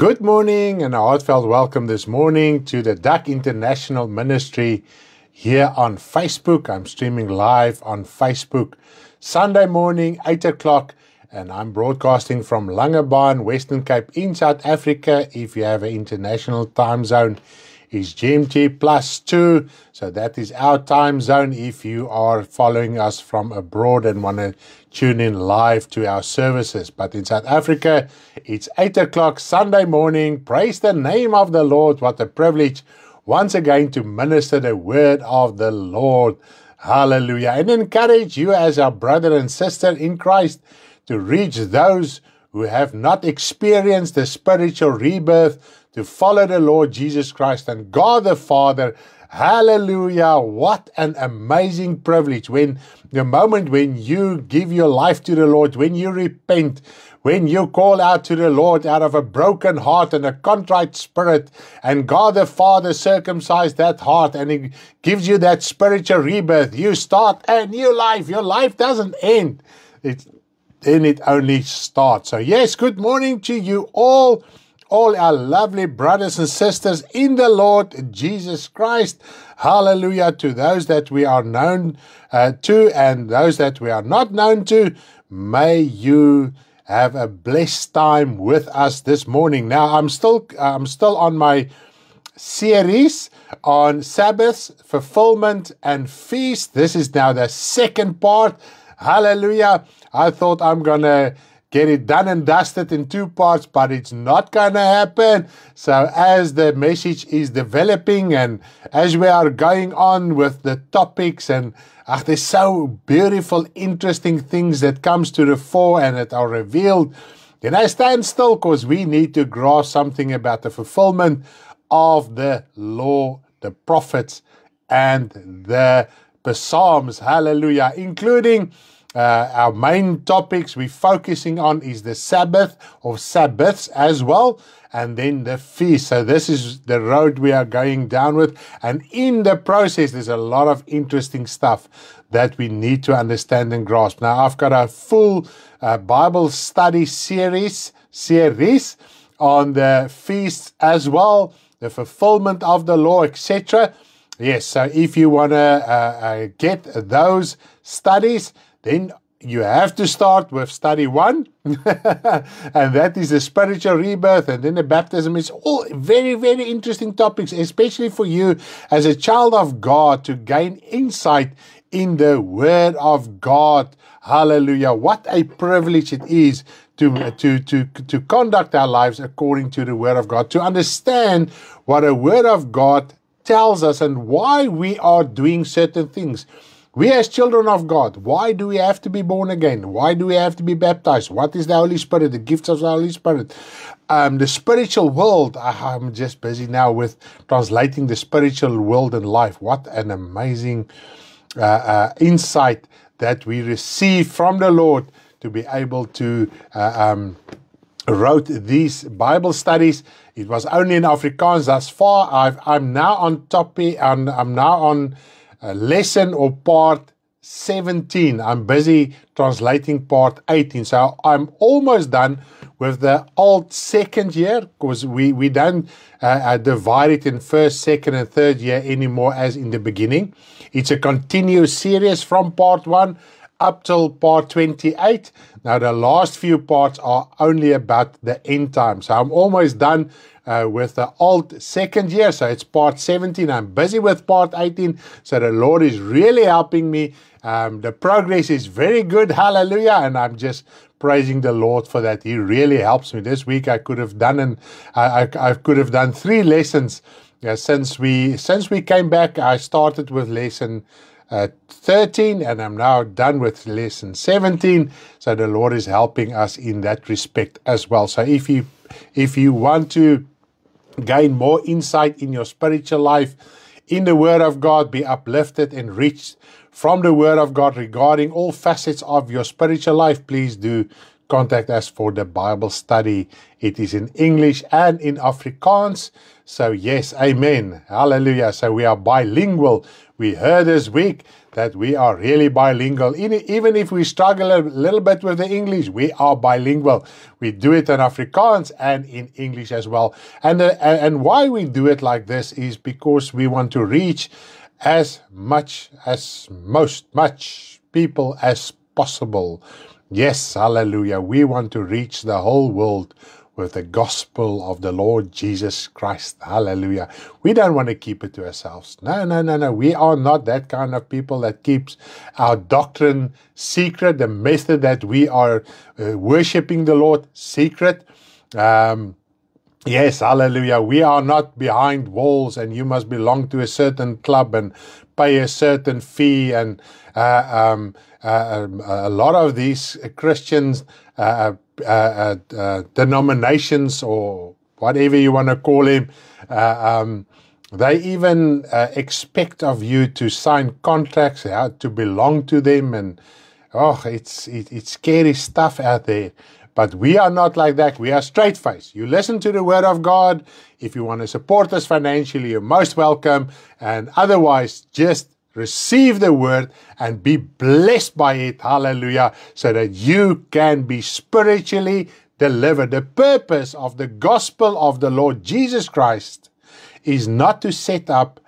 Good morning and a heartfelt welcome this morning to the Duck International Ministry here on Facebook. I'm streaming live on Facebook Sunday morning, 8 o'clock, and I'm broadcasting from Langebaan, Western Cape in South Africa. If you have an international time zone, it's GMT +2, so that is our time zone if you are following us from abroad and want to tune in live to our services. But in South Africa, it's 8 o'clock Sunday morning. Praise the name of the Lord. What a privilege once again to minister the word of the Lord. Hallelujah. And encourage you as our brother and sister in Christ to reach those who have not experienced the spiritual rebirth, to follow the Lord Jesus Christ and God the Father. Hallelujah. What an amazing privilege when the moment when you give your life to the Lord, when you repent, when you call out to the Lord out of a broken heart and a contrite spirit, and God the Father circumcised that heart and He gives you that spiritual rebirth, you start a new life. Your life doesn't end. Then it only starts. So yes, good morning to you all our lovely brothers and sisters in the Lord Jesus Christ. Hallelujah. To those that we are known to and those that we are not known to, may you have a blessed time with us this morning. Now, I'm still on my series on Sabbaths, fulfillment, and feast. This is now the second part. Hallelujah. I thought I'm going to get it done and dusted in two parts, but it's not going to happen. So as the message is developing and as we are going on with the topics, and there's so beautiful, interesting things that comes to the fore and that are revealed, then I stand still because we need to grasp something about the fulfillment of the law, the prophets, and the Psalms. Hallelujah. Including our main topics we're focusing on is the Sabbath or Sabbaths as well, and then the feast. So this is the road we are going down with, and in the process there's a lot of interesting stuff that we need to understand and grasp. Now I've got a full Bible study series on the feasts as well, the fulfillment of the law, etc. Yes, so if you want to get those studies, then you have to start with study 1, and that is the spiritual rebirth, and then the baptism. Is all very, very interesting topics, especially for you as a child of God to gain insight in the Word of God. Hallelujah. What a privilege it is to conduct our lives according to the Word of God, to understand what a Word of God tells us and why we are doing certain things. We as children of God, why do we have to be born again? Why do we have to be baptized? What is the Holy Spirit, the gifts of the Holy Spirit? The spiritual world, I'm just busy now with translating the spiritual world and life. What an amazing insight that we receive from the Lord to be able to wrote these Bible studies. It was only in Afrikaans thus far. I'm now on lesson or part 17. I'm busy translating part 18. So I'm almost done with the old second year, because we don't divide it in first, second, and third year anymore as in the beginning. It's a continuous series from part 1 up till part 28. Now the last few parts are only about the end time. So I'm almost done with the old second year. So it's part 17. I'm busy with part 18. So the Lord is really helping me. The progress is very good. Hallelujah. And I'm just praising the Lord for that. He really helps me. This week I could have done I could have done 3 lessons. Since we came back, I started with lesson 13, and I'm now done with lesson 17. So the Lord is helping us in that respect as well. So if you want to gain more insight in your spiritual life, in the Word of God, be uplifted and reached from the Word of God regarding all facets of your spiritual life, please do contact us for the Bible study. It is in English and in Afrikaans. So yes, amen. Hallelujah. So we are bilingual. We heard this week that we are really bilingual. Even if we struggle a little bit with the English, we are bilingual. We do it in Afrikaans and in English as well. And why we do it like this is because we want to reach as much people as possible. Yes, hallelujah. We want to reach the whole world with the gospel of the Lord Jesus Christ. Hallelujah. We don't want to keep it to ourselves. No. We are not that kind of people that keeps our doctrine secret, the method that we are worshiping the Lord secret. Yes, hallelujah. We are not behind walls and you must belong to a certain club and pay a certain fee. And a lot of these Christians denominations, or whatever you want to call them, they even expect of you to sign contracts, to belong to them. And it's scary stuff out there. But we are not like that. We are straight-faced. You listen to the Word of God. If you want to support us financially, you're most welcome. And otherwise, just receive the Word and be blessed by it. Hallelujah. So that you can be spiritually delivered. The purpose of the gospel of the Lord Jesus Christ is not to set up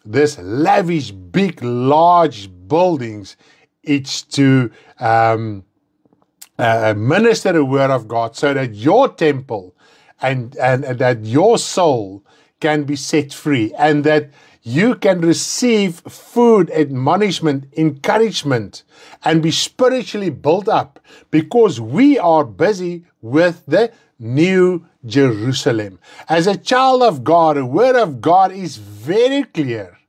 this lavish, big, large buildings. It's to minister the Word of God so that your temple and that your soul can be set free, and that you can receive food, admonishment, encouragement, and be spiritually built up, because we are busy with the New Jerusalem. As a child of God, the Word of God is very clear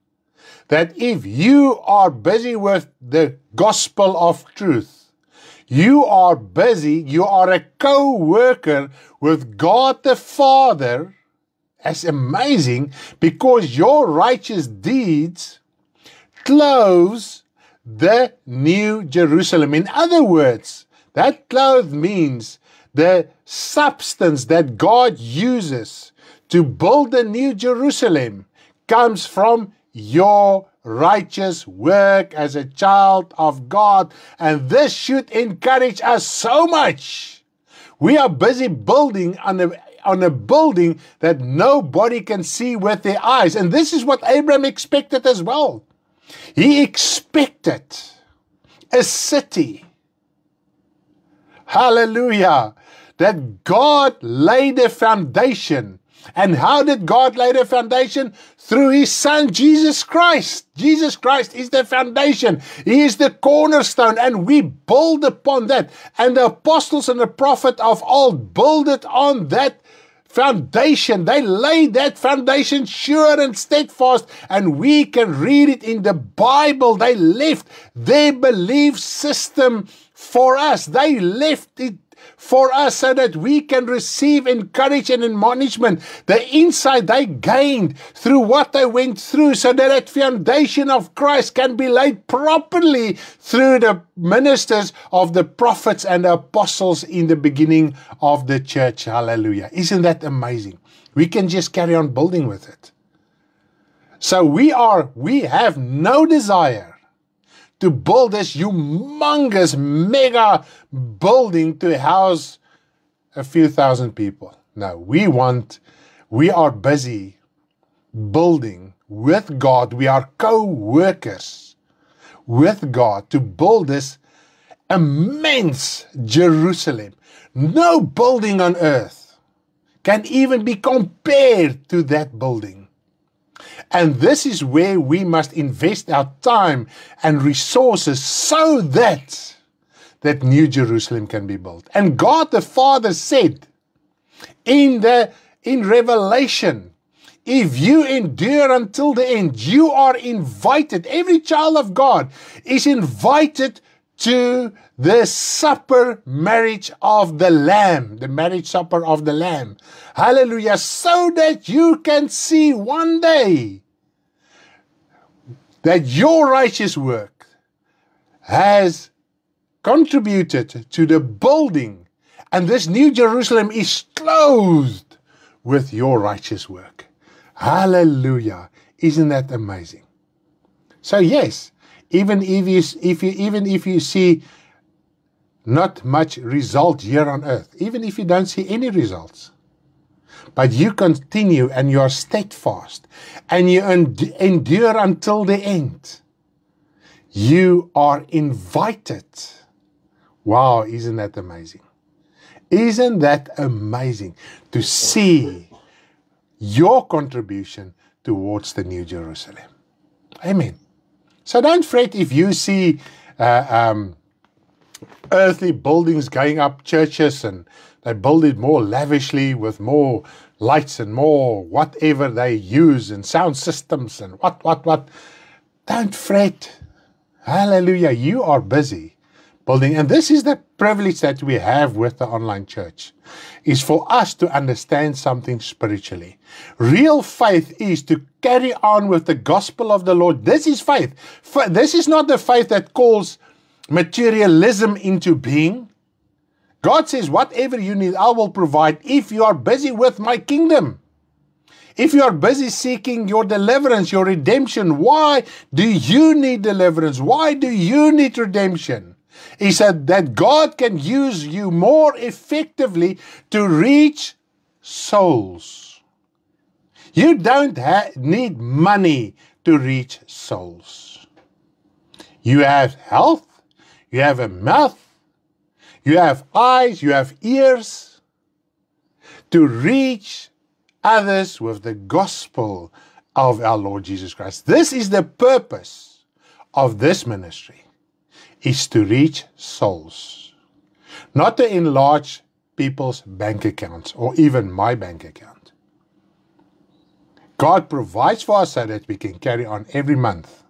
that if you are busy with the gospel of truth, you are busy, you are a co-worker with God the Father. That's amazing, because your righteous deeds clothes the New Jerusalem. In other words, that cloth means the substance that God uses to build the New Jerusalem comes from your righteous work as a child of God. And this should encourage us so much. We are busy building on a building that nobody can see with their eyes. And this is what Abraham expected as well. He expected a city, hallelujah, that God laid a foundation. And how did God lay the foundation? Through His Son, Jesus Christ. Jesus Christ is the foundation. He is the cornerstone, and we build upon that. And the apostles and the prophet of old builded on that foundation. They laid that foundation sure and steadfast, and we can read it in the Bible. They left their belief system for us. They left it for us so that we can receive encouragement and admonishment. The insight they gained through what they went through, so that that foundation of Christ can be laid properly through the ministers of the prophets and the apostles in the beginning of the church. Hallelujah. Isn't that amazing? We can just carry on building with it. So we have no desire to build this humongous mega building to house a few thousand people. No, we are busy building with God. We are co-workers with God to build this immense Jerusalem. No building on earth can even be compared to that building. And this is where we must invest our time and resources so that that New Jerusalem can be built. And God the Father said in Revelation, if you endure until the end, you are invited. Every child of God is invited to the supper marriage of the Lamb, the marriage supper of the Lamb. Hallelujah. So that you can see one day that your righteous work has contributed to the building, and this New Jerusalem is clothed with your righteous work. Hallelujah. Isn't that amazing? So yes, even if you see not much result here on earth, even if you don't see any results, but you continue and you are steadfast and you endure until the end, you are invited. Wow, isn't that amazing? Isn't that amazing to see your contribution towards the New Jerusalem? Amen. So don't fret if you see earthly buildings going up, churches, and they build it more lavishly with more lights and more whatever they use and sound systems and what. Don't fret. Hallelujah. You are busy building. And this is the privilege that we have with the online church, is for us to understand something spiritually. Real faith is to carry on with the gospel of the Lord. This is faith. This is not the faith that calls materialism into being. God says, whatever you need, I will provide if you are busy with my kingdom. If you are busy seeking your deliverance, your redemption, why do you need deliverance? Why do you need redemption? He said that God can use you more effectively to reach souls. You don't need money to reach souls. You have health, you have a mouth, you have eyes, you have ears to reach others with the gospel of our Lord Jesus Christ. This is the purpose of this ministry, is to reach souls, not to enlarge people's bank accounts or even my bank account. God provides for us so that we can carry on every month.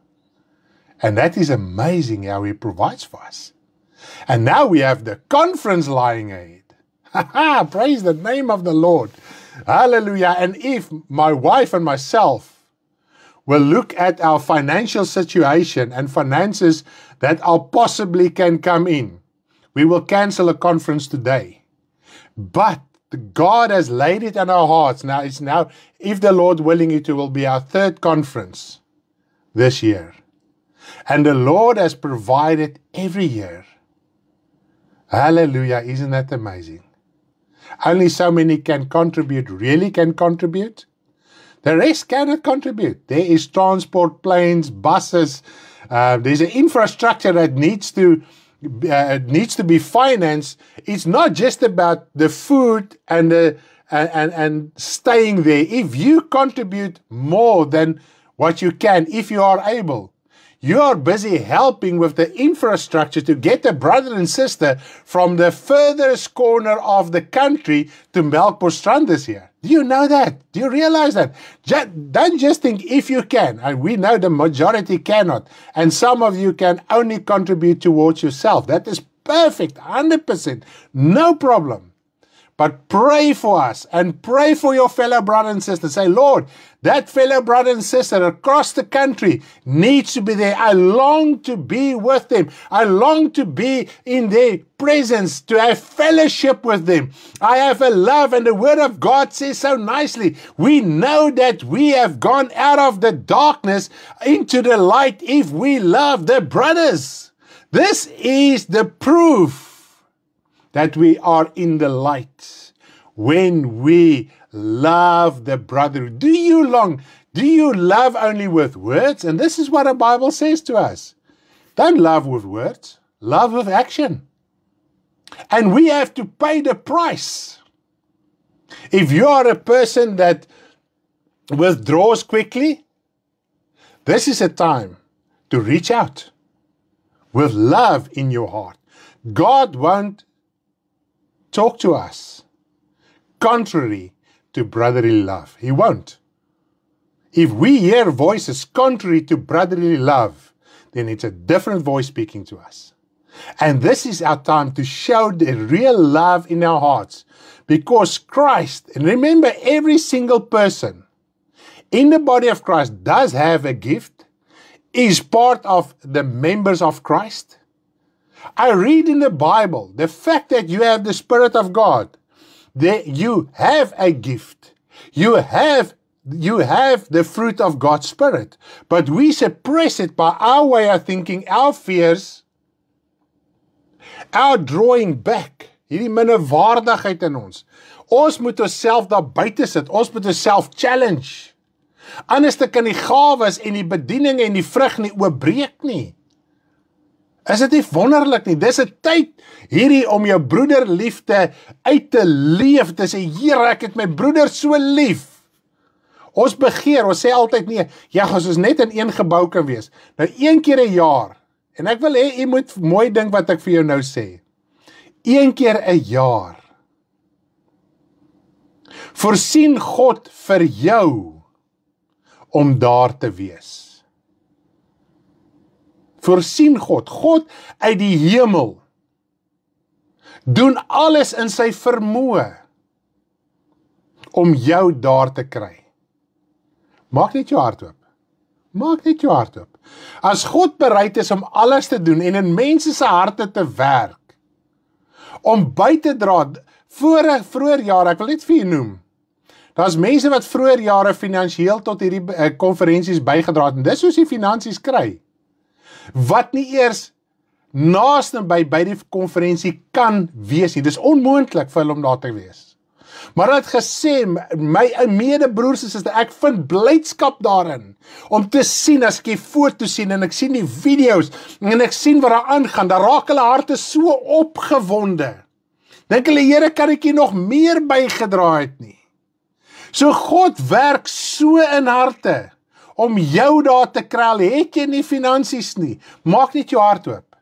And that is amazing how He provides for us. And now we have the conference lying ahead. Praise the name of the Lord. Hallelujah. And if my wife and myself will look at our financial situation and finances that are possibly can come in, we will cancel a conference today. But God has laid it on our hearts. Now, if the Lord willing, it will be our third conference this year. And the Lord has provided every year. Hallelujah. Isn't that amazing? Only so many can contribute, really can contribute. The rest cannot contribute. There is transport, planes, buses. There's an infrastructure that needs to be financed. It's not just about the food and staying there. If you contribute more than what you can, if you are able, you are busy helping with the infrastructure to get a brother and sister from the furthest corner of the country to Melkbosstrand this year. Do you know that? Do you realize that? Don't just think if you can. And we know the majority cannot. And some of you can only contribute towards yourself. That is perfect, 100%, no problem. But pray for us and pray for your fellow brother and sister. Say, Lord, that fellow brother and sister across the country needs to be there. I long to be with them. I long to be in their presence, to have fellowship with them. I have a love, and the Word of God says so nicely, we know that we have gone out of the darkness into the light if we love the brothers. This is the proof that we are in the light when we love the brother. Do you love only with words? And this is what the Bible says to us. Don't love with words, love with action. And we have to pay the price. If you are a person that withdraws quickly, this is a time to reach out with love in your heart. God won't talk to us contrary to brotherly love. He won't. If we hear voices contrary to brotherly love, then it's a different voice speaking to us. And this is our time to show the real love in our hearts, because Christ, and remember, every single person in the body of Christ does have a gift, is part of the members of Christ. I read in the Bible, the fact that you have the Spirit of God, that you have a gift. You have the fruit of God's Spirit. But we suppress it by our way of thinking, our fears, our drawing back, hierdie minderwaardigheid in ons. Ons moet onsself daar buite sit, ons moet onsself challenge. Anders kan die gawes en die bediening en die vrug nie oopbreek nie. Is dit nie wonderlik nie? Dis 'n tyd hierdie om jou broederliefde uit te leef. Dis 'n Here, ek het my broeder so lief. Ons begeer, ons sê altyd nee, ja, as ons net in een gebou kan wees. Nou een keer 'n jaar, en ek wil hê jy moet mooi dink wat ek vir jou nou sê. Een keer 'n jaar. Voorsien God vir jou om daar te wees. Voorsien God uit die hemel, doen alles in sy vermoë om jou daar te kry. Maak net jou hart oop. Maak net jou hart oop. As God bereid is om alles te doen en in mense se harte te werk, om by te dra, vroeër jare, ek wil net vir jou noem, daar's mense wat vroeër jare finansiëel tot hierdie konferensies bygedra het, en dis soos die finansies kry, wat nie eers naaste by die konferensie kan wees nie. Dis onmoontlik vir hulle om daar te wees. Maar het gesê, my medebroers en susters, ek vind blydskap daarin, om te sien, as ek die foto's sien, en ek sien die video's, en ek sien wat daar aangaan, daar raak hulle harte so opgewonde. Dink hulle, Here, kan ek hier nog meer bygedra het nie? So God werk so in harte, om jou daar te kry, het jy nie finansies nie, maak net jou hart oop.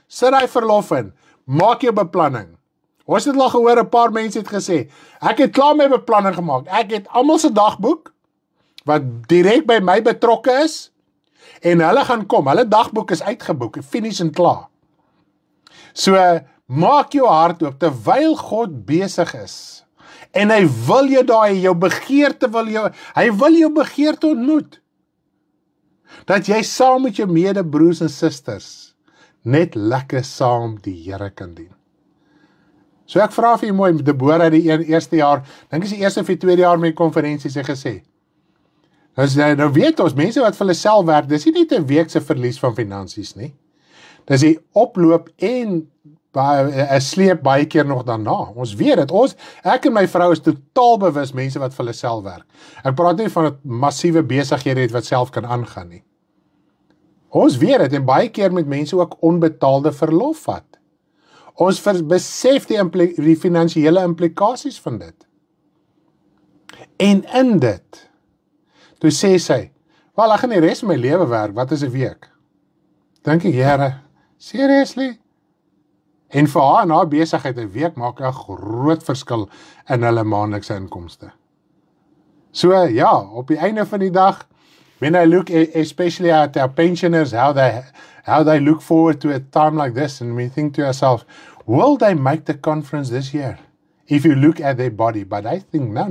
Sit hy verlof in, maak jou beplanning. Ons het al gehoor, 'n paar mense het gesê, ek het klaar my beplanning gemaak, ek het almal se dagboek, wat direk by my betrokke is, en hulle gaan kom, hulle dagboek is uitgeboek, finish en klaar. So, maak jou hart oop, terwyl God besig is, en hy wil jou daar, jou begeerte hy wil jou begeerte ontmoet, dat jy saam met jou medebroers en susters net lekker saam die Here kan dien. So ek vra vir jou mooi, Deborah die eerste jaar, dink is die eerste of die tweede jaar met die konferensies het gesê. Nou weet ons, mense wat vir hulle self werk, dis nie net 'n week se verlies van finansies nie. Dis die oploop en 'n sleep baie keer nog daarna. Ons weet dit, ek en my vrou is totaal bewus mense wat vir hulle self werk. Ek praat nie van 'n massiewe besighede het wat self kan aangaan nie. Ons weet dit, en baie keer met mense ook onbetaalde verlof vat. Ons besef die finansiële implikasies van dit. En in dit, toe sê sy, wel, ek gaan die res van my lewe werk, wat is 'n week? Dink ek, Here, seriously? En vir haar en haar besigheid 'n week maak 'n groot verskil in hulle maandelikse inkomste. So ja, op die einde van die dag, when I look especially at our pensioners, how they look forward to a time like this, and we think to ourselves, will they make the conference this year? If you look at their body, but I think, no.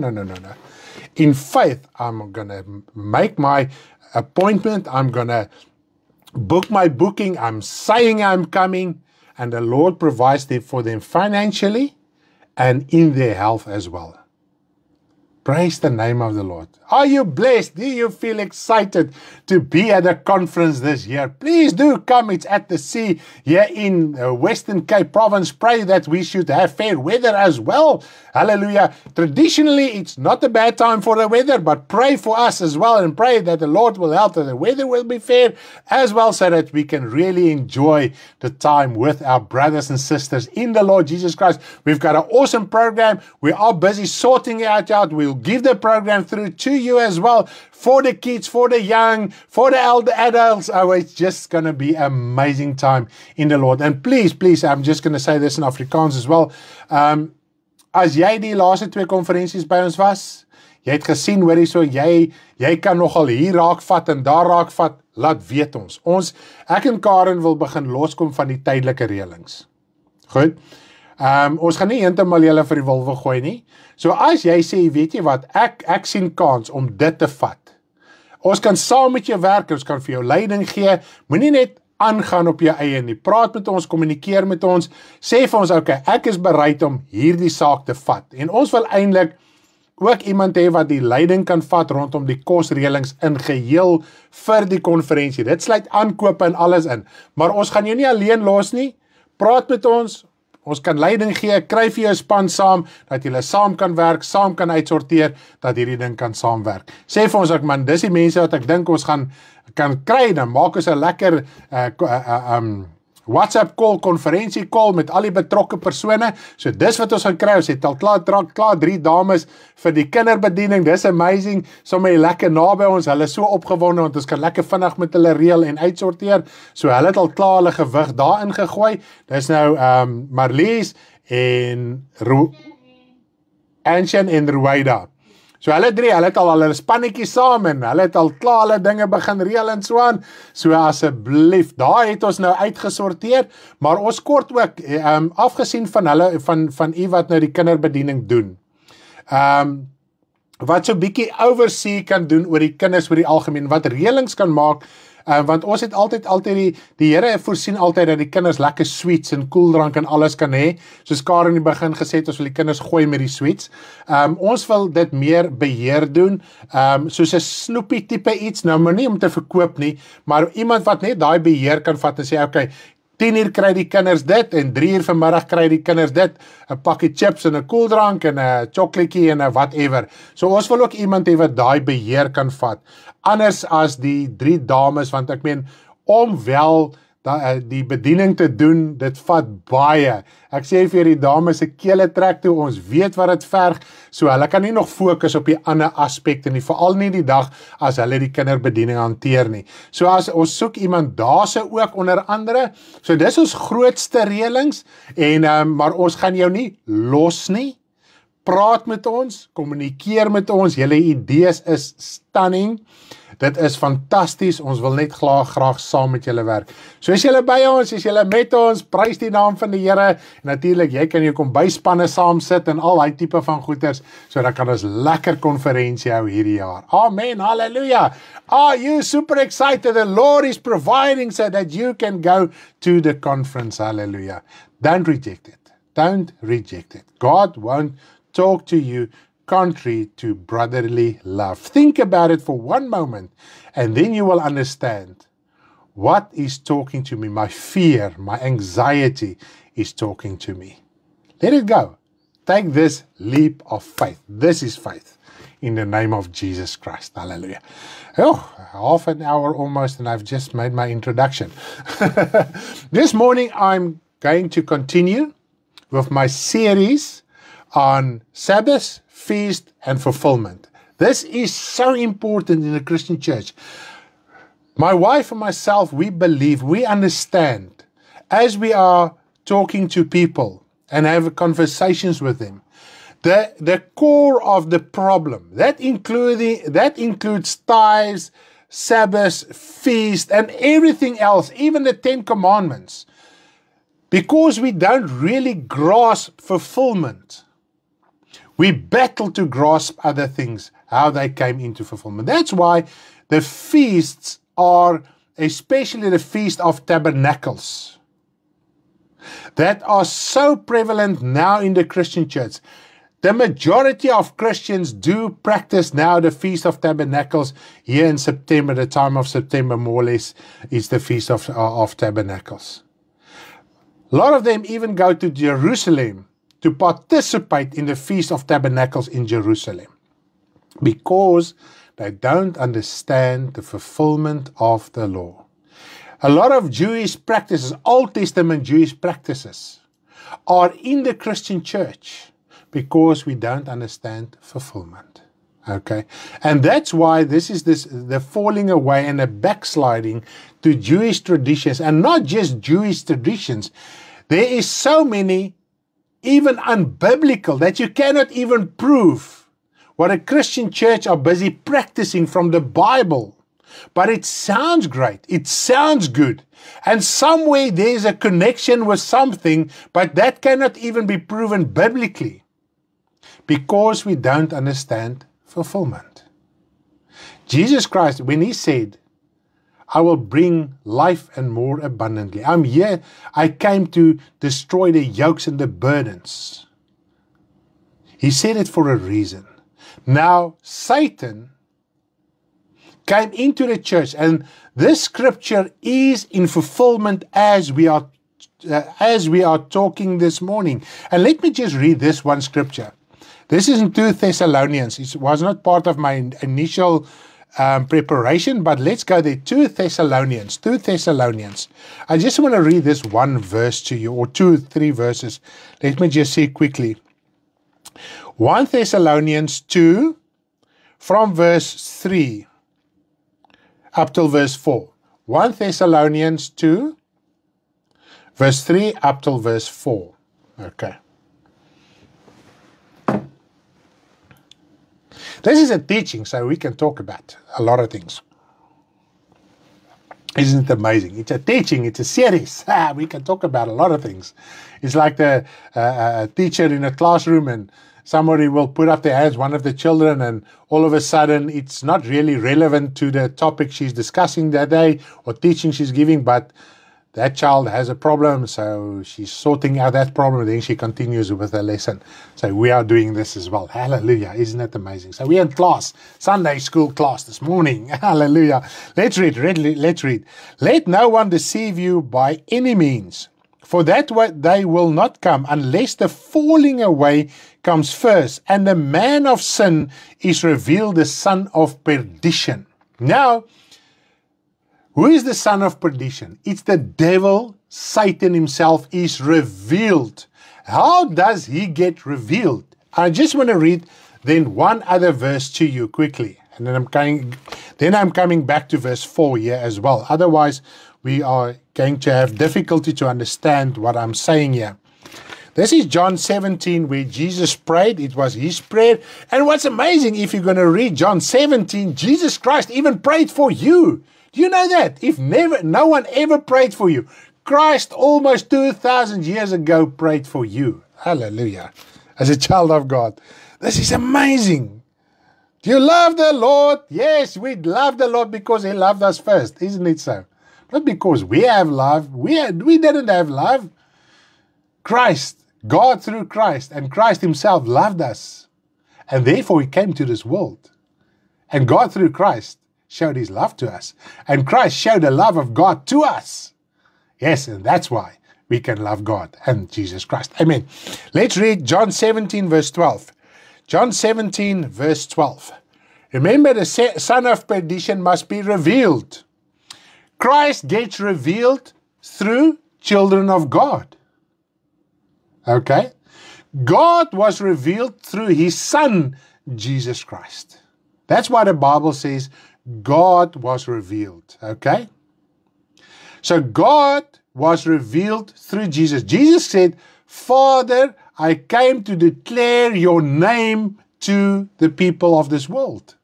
In faith, I'm going to make my appointment, I'm going to book my booking, I'm saying I'm coming, and the Lord provides for them financially and in their health as well. Praise the name of the Lord. Are you blessed? Do you feel excited to be at a conference this year? Please do come. It's at the sea here in Western Cape Province. Pray that we should have fair weather as well. Hallelujah. Traditionally, it's not a bad time for the weather, but pray for us as well, and pray that the Lord will help, that the weather will be fair as well, so that we can really enjoy the time with our brothers and sisters in the Lord Jesus Christ. We've got an awesome program. We are busy sorting it out. We'll give the program through to you as well, for the kids, for the young, for the elder adults. Oh, it's just going to be an amazing time in the Lord. And please, I'm just going to say this in Afrikaans as well. As jy die laaste 2 konferensies by ons was, jy het gesien, hoor hierso, jy kan nogal hier raakvat en daar raakvat, laat weet ons. Ek en Karen wil begin loskom van die tydelike reëlings. Goed? Ons gaan nie heeltemal julle vir die wolwe gooi nie. So as jy sê, weet jy wat, ek sien kans om dit te vat. Ons kan saam met jou werk, ons kan vir jou leiding gee, moenie net aangaan op jou eie nie. Praat met ons, kommunikeer met ons, sê vir ons, okay, ek is bereid om hierdie saak te vat. En ons wil eintlik ook iemand hê wat die leiding kan vat rondom die kosreëlings in geheel vir die konferensie. Dit sluit aankope en alles in. Maar ons gaan jou nie alleen los nie. Praat met ons. Ons kan leiding gee, kry vir jou span saam, dat julle saam kan werk, saam kan uitsorteer, dat hierdie ding kan saamwerk. Sê vir ons ook, man, dis die mense wat ek dink ons kan kry, dan maak ons 'n lekker WhatsApp call, konferensie call met al die betrokke persone. So dis wat ons gaan kry. Ons het al klaar 3 dames vir die kinderbediening. Dis amazing. Sommige lekker naby ons. Hulle is so opgewonde want ons kan lekker vinnig met hulle reël en uitsorteer. So hulle het al klaar hulle gewig daarin gegooi. Dis nou Marlies en Anshan en Ruwaida. So hulle 3, hulle het al hulle spannetjie saam en hulle het al klaar hulle dinge begin reël en so aan. So asseblief, daar het ons nou uitgesorteer, maar ons kort ook afgesien van hulle van u wat nou die kinderbediening doen. Wat so bietjie oversee kan doen oor die kinders oor die algemeen, wat reëlings kan maak. Want ons het altyd die Here voorsien altyd dat die kinders lekker sweets en koeldrank en alles kan hê. Soos Karen in die begin gesê het, ons wil die kinders gooi met die sweets. Ons wil dit meer beheer doen, soos 'n snoepie tipe iets, nou maar nie om te verkoop nie, maar iemand wat net daai beheer kan vat en sê, okay, 10 uur kry die kinders dit en 3 uur vanmiddag kry die kinders dit, 'n pakkie chips en 'n koeldrank en 'n chocolaatjie en 'n whatever. So ons wil ook iemand hê wat daai beheer kan vat. Anders as die 3 dames, want ek meen, om wel die bediening te doen, dit vat baie. Ek sê vir die dames se kele trek toe, ons weet wat dit verg, so hulle kan nie nog fokus op die ander aspekte nie, veral nie die dag as hulle die kinderbediening hanteer nie. So as ons soek iemand daarse ook onder andere, so dis ons grootste reëlings, en maar ons gaan jou nie los nie. Praat met ons, kommunikeer met ons, julle idees is stunning. Dit is fantasties, ons wil net graag saam met julle werk. So as julle by ons, as julle met ons, prys die naam van die Here, en natuurlik, jy kan jou kombyspanne saam sit en al die tipe van goeders, so dan kan ons lekker konferensie hou hierdie jaar. Amen, hallelujah. Are you super excited? The Lord is providing so that you can go to the conference, hallelujah. Don't reject it. Don't reject it. God won't talk to you contrary to brotherly love. Think about it for one moment, and then you will understand what is talking to me. My fear, my anxiety is talking to me. Let it go. Take this leap of faith. This is faith in the name of Jesus Christ. Hallelujah. Oh, half an hour almost, and I've just made my introduction. This morning, I'm going to continue with my series on Sabbath, feast, and fulfillment. This is so important in the Christian church. My wife and myself, we believe, we understand, as we are talking to people and have conversations with them, the core of the problem, that includes tithes, Sabbath, feast, and everything else, even the 10 Commandments. Because we don't really grasp fulfillment, we battle to grasp other things, how they came into fulfillment. That's why the feasts are, especially the Feast of Tabernacles, that are so prevalent now in the Christian church. The majority of Christians do practice now the Feast of Tabernacles here in September. The time of September, more or less, is the Feast of Tabernacles. A lot of them even go to Jerusalem to participate in the Feast of Tabernacles in Jerusalem, because they don't understand the fulfillment of the law. A lot of Jewish practices, Old Testament Jewish practices, are in the Christian church because we don't understand fulfillment. Okay, and that's why the falling away and the backsliding to Jewish traditions, and not just Jewish traditions. There is so many, even unbiblical, that you cannot even prove what a Christian church are busy practicing from the Bible. But it sounds great. It sounds good. And somewhere there's a connection with something, but that cannot even be proven biblically, because we don't understand fulfillment. Jesus Christ, when he said, I will bring life and more abundantly. I'm here. I came to destroy the yokes and the burdens. He said it for a reason. Now, Satan came into the church, and this scripture is in fulfillment as we are talking this morning. And let me just read this one scripture. This is in 2 Thessalonians. It was not part of my initial preparation, but let's go there. 2 Thessalonians. I just want to read this one verse to you, or 2-3 verses. Let me just see quickly. 1 Thessalonians 2, from verse 3 up till verse 4. 1 Thessalonians 2, verse 3 up till verse 4. Okay. This is a teaching, so we can talk about a lot of things. Isn't it amazing? It's a teaching, it's a series. We can talk about a lot of things. It's like the teacher in a classroom, and somebody will put up their hands, one of the children, and all of a sudden it's not really relevant to the topic she's discussing that day or teaching she's giving, but that child has a problem, so she's sorting out that problem, and then she continues with the lesson. So we are doing this as well. Hallelujah. Isn't that amazing? So we're in class, Sunday school class this morning. Hallelujah. Let's read. Let's read. Let no one deceive you by any means, for that day will not come unless the falling away comes first, and the man of sin is revealed, the son of perdition. Now, who is the son of perdition? It's the devil. Satan himself is revealed. How does he get revealed? I just want to read then one other verse to you quickly, and then I'm coming back to verse 4 here as well. Otherwise, we are going to have difficulty to understand what I'm saying here. This is John 17, where Jesus prayed. It was his prayer. And what's amazing, if you're going to read John 17, Jesus Christ even prayed for you. Do you know that? If no one ever prayed for you, Christ almost 2,000 years ago prayed for you. Hallelujah. As a child of God. This is amazing. Do you love the Lord? Yes, we love the Lord because he loved us first. Isn't it so? Not because we have love. We didn't have love. Christ, God through Christ, and Christ himself loved us. And therefore he came to this world. And God through Christ showed his love to us. And Christ showed the love of God to us. Yes, and that's why we can love God and Jesus Christ. Amen. Let's read John 17, verse 12. John 17, verse 12. Remember, the son of perdition must be revealed. Christ gets revealed through children of God. Okay? God was revealed through his son, Jesus Christ. That's why the Bible says God was revealed. Okay? So God was revealed through Jesus. Jesus said, Father, I came to declare your name to the people of this world.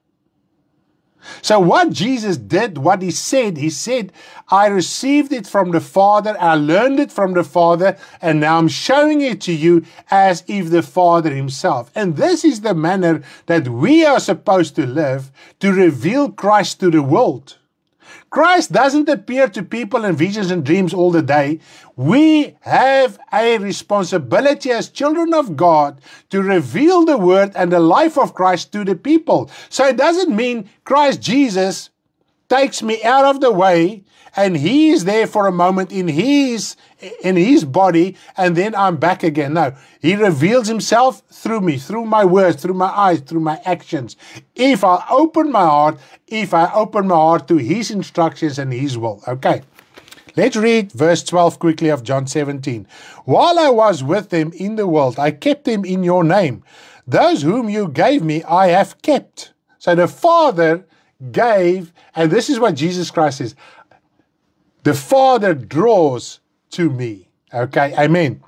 So what Jesus did, what he said, I received it from the Father, I learned it from the Father, and now I'm showing it to you as if the Father himself. And this is the manner that we are supposed to live, to reveal Christ to the world. Christ doesn't appear to people in visions and dreams all the day. We have a responsibility as children of God to reveal the word and the life of Christ to the people. So it doesn't mean Christ Jesus takes me out of the way and he is there for a moment in his body and then I'm back again. No, he reveals himself through me, through my words, through my eyes, through my actions. If I open my heart to his instructions and his will. Okay, let's read verse 12 quickly of John 17. While I was with them in the world, I kept them in your name. Those whom you gave me, I have kept. So the Father gave, and this is what Jesus Christ says, the Father draws to me. Okay, amen.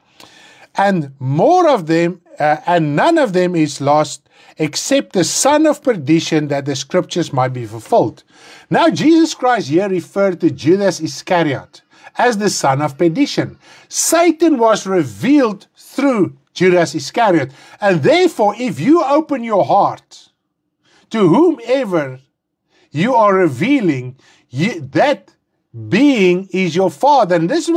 And more of them, and none of them is lost, except the son of perdition, that the scriptures might be fulfilled. Now, Jesus Christ here referred to Judas Iscariot as the son of perdition. Satan was revealed through Judas Iscariot. And therefore, if you open your heart to whomever you are revealing, that being is your father. And this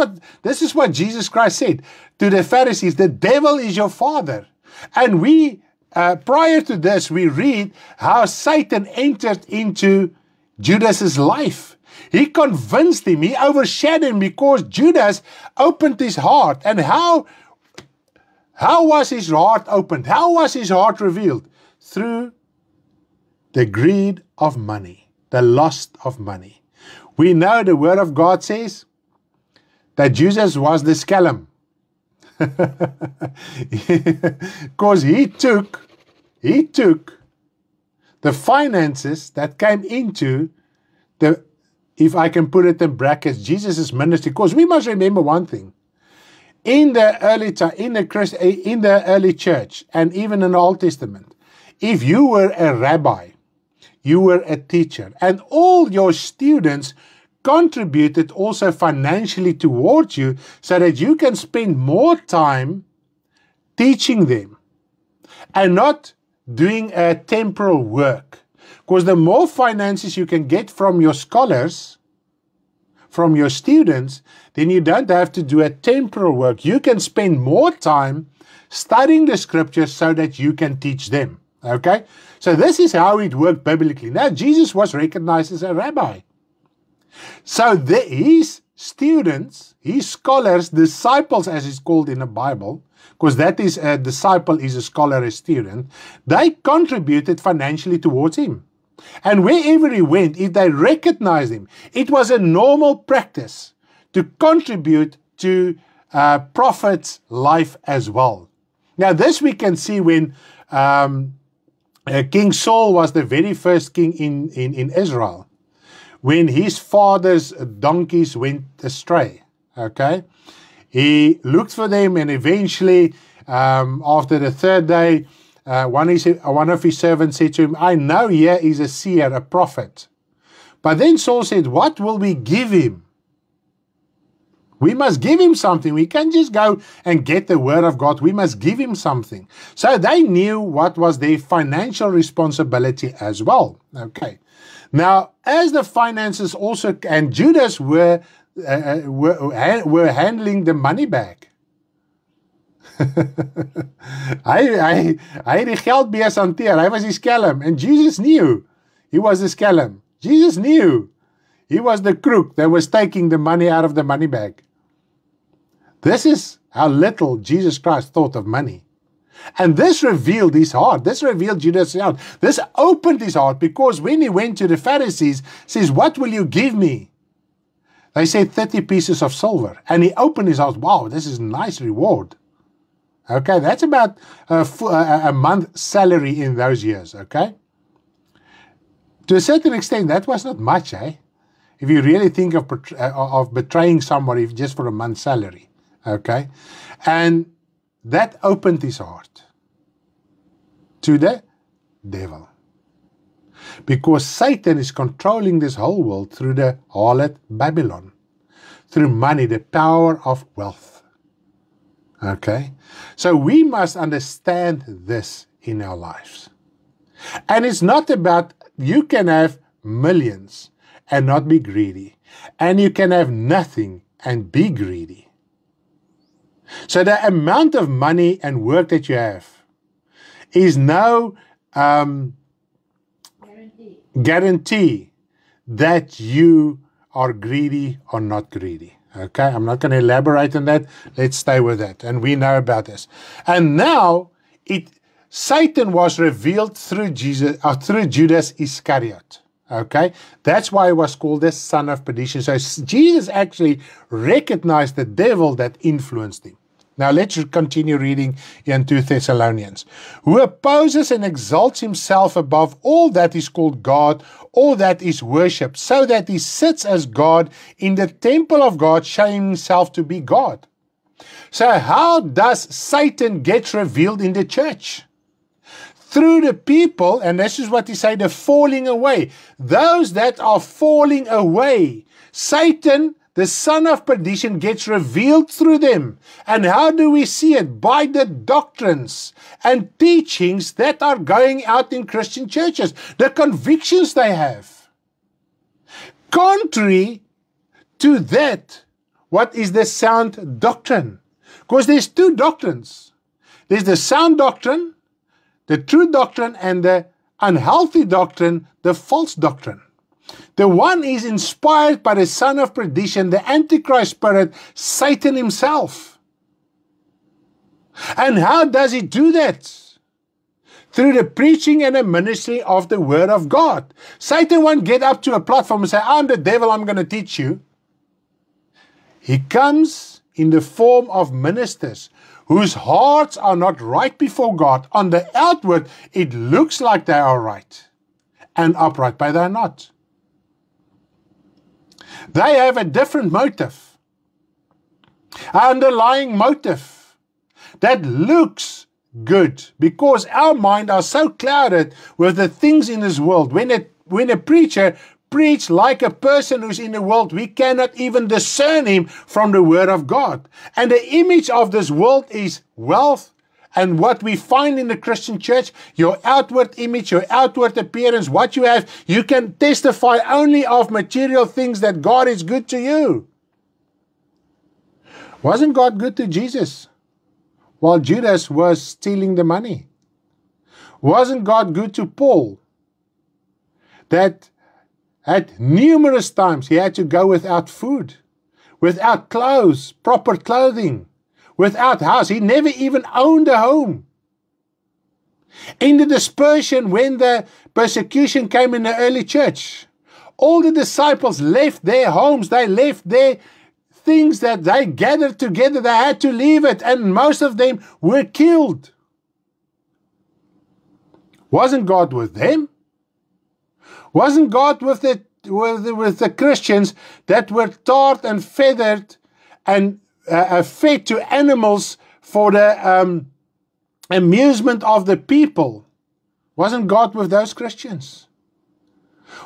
is what Jesus Christ said to the Pharisees. The devil is your father. And we, prior to this, we read how Satan entered into Judas's life. He convinced him, he overshadowed him, because Judas opened his heart. And how was his heart opened? How was his heart revealed? Through the greed of money, the lust of money. We know the word of God says that Judas was the scallum. Because he took the finances that came into the, if I can put it in brackets, Jesus' ministry. Because we must remember one thing. In the early time, in the early church, and even in the Old Testament, if you were a rabbi, you were a teacher, and all your students contributed also financially towards you so that you can spend more time teaching them and not doing a temporal work. Because the more finances you can get from your scholars, from your students, then you don't have to do a temporal work. You can spend more time studying the scriptures so that you can teach them. Okay? So this is how it worked biblically. Now, Jesus was recognized as a rabbi. So his students, his scholars, disciples as it's called in the Bible, because that is a disciple is a scholar, a student, they contributed financially towards him. And wherever he went, if they recognized him, it was a normal practice to contribute to prophet's life as well. Now this we can see when King Saul was the very first king in Israel, when his father's donkeys went astray. Okay, he looked for them, and eventually, after the third day, one of his servants said to him, "I know here is a seer, a prophet." But then Saul said, "What will we give him? We must give him something. We can't just go and get the word of God. We must give him something." So they knew what was their financial responsibility as well. Okay. Now, as the finances also, and Judas were handling the money bag. Hy die geldbees hanteer. Hy was die skelm. And Jesus knew he was the skelm. Jesus knew he was the crook that was taking the money out of the money bag. This is how little Jesus Christ thought of money. And this revealed his heart. This revealed Judas' heart. This opened his heart, because when he went to the Pharisees, says, "What will you give me?" They said 30 pieces of silver. And he opened his heart. Wow, this is a nice reward. Okay, that's about a month's salary in those years, okay? To a certain extent, that was not much, eh? If you really think of betraying somebody just for a month's salary, okay? And that opened his heart to the devil. Because Satan is controlling this whole world through the harlot Babylon, through money, the power of wealth. Okay? So we must understand this in our lives. And it's not about, you can have millions and not be greedy. And you can have nothing and be greedy. So the amount of money and work that you have is no guarantee that you are greedy or not greedy. Okay, I'm not going to elaborate on that. Let's stay with that. And we know about this. And now, Satan was revealed through Judas Iscariot. Okay, that's why he was called the son of perdition. So Jesus actually recognized the devil that influenced him. Now let's continue reading in 2 Thessalonians. Who opposes and exalts himself above all that is called God, all that is worshipped, so that he sits as God in the temple of God, showing himself to be God. So how does Satan get revealed in the church? Through the people, and this is what he say, the falling away. Those that are falling away. Satan, the son of perdition, gets revealed through them. And how do we see it? By the doctrines and teachings that are going out in Christian churches. The convictions they have. contrary to that, what is the sound doctrine? Because there's two doctrines. There's the sound doctrine, the true doctrine, and the unhealthy doctrine, the false doctrine. The one is inspired by the son of perdition, the Antichrist spirit, Satan himself. And how does he do that? Through the preaching and the ministry of the word of God. Satan won't get up to a platform and say, I'm the devil, I'm going to teach you. He comes in the form of ministers whose hearts are not right before God. On the outward, it looks like they are right and upright, but they're not. They have a different motive, an underlying motive that looks good, because our mind are so clouded with the things in this world. When a preacher preach like a person who's in the world, we cannot even discern him from the word of God. And the image of this world is wealth. And what we find in the Christian church, your outward image, your outward appearance, what you have, you can testify only of material things that God is good to you. Wasn't God good to Jesus while Judas was stealing the money? Wasn't God good to Paul, that at numerous times he had to go without food, without clothes, proper clothing, without house? He never even owned a home. In the dispersion, when the persecution came in the early church, all the disciples left their homes, they left their things that they gathered together, they had to leave it, and most of them were killed. Wasn't God with them? Wasn't God with the Christians that were tarred and feathered and fed to animals for the amusement of the people? Wasn't God with those Christians?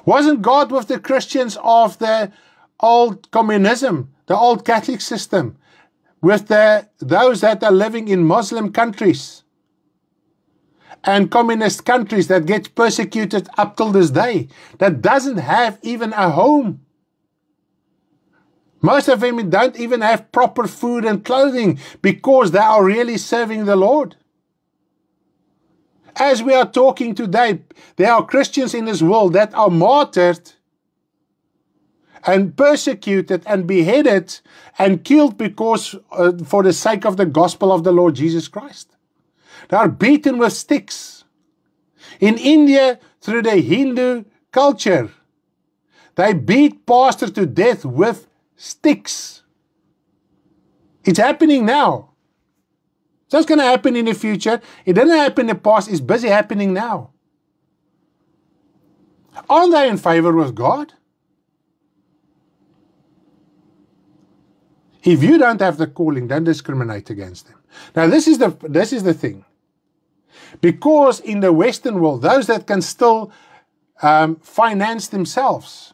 Wasn't God with the Christians of the old communism, the old Catholic system, with those that are living in Muslim countries and communist countries that get persecuted up till this day, that doesn't have even a home? Most of them don't even have proper food and clothing because they are really serving the Lord. As we are talking today, there are Christians in this world that are martyred and persecuted and beheaded and killed because for the sake of the gospel of the Lord Jesus Christ. They are beaten with sticks. In India, through the Hindu culture, they beat pastors to death with sticks. It's happening now. So it's going to happen in the future. It didn't happen in the past. It's busy happening now. Aren't they in favor with God? If you don't have the calling, don't discriminate against them. Now, this is the thing. Because in the Western world, those that can still finance themselves,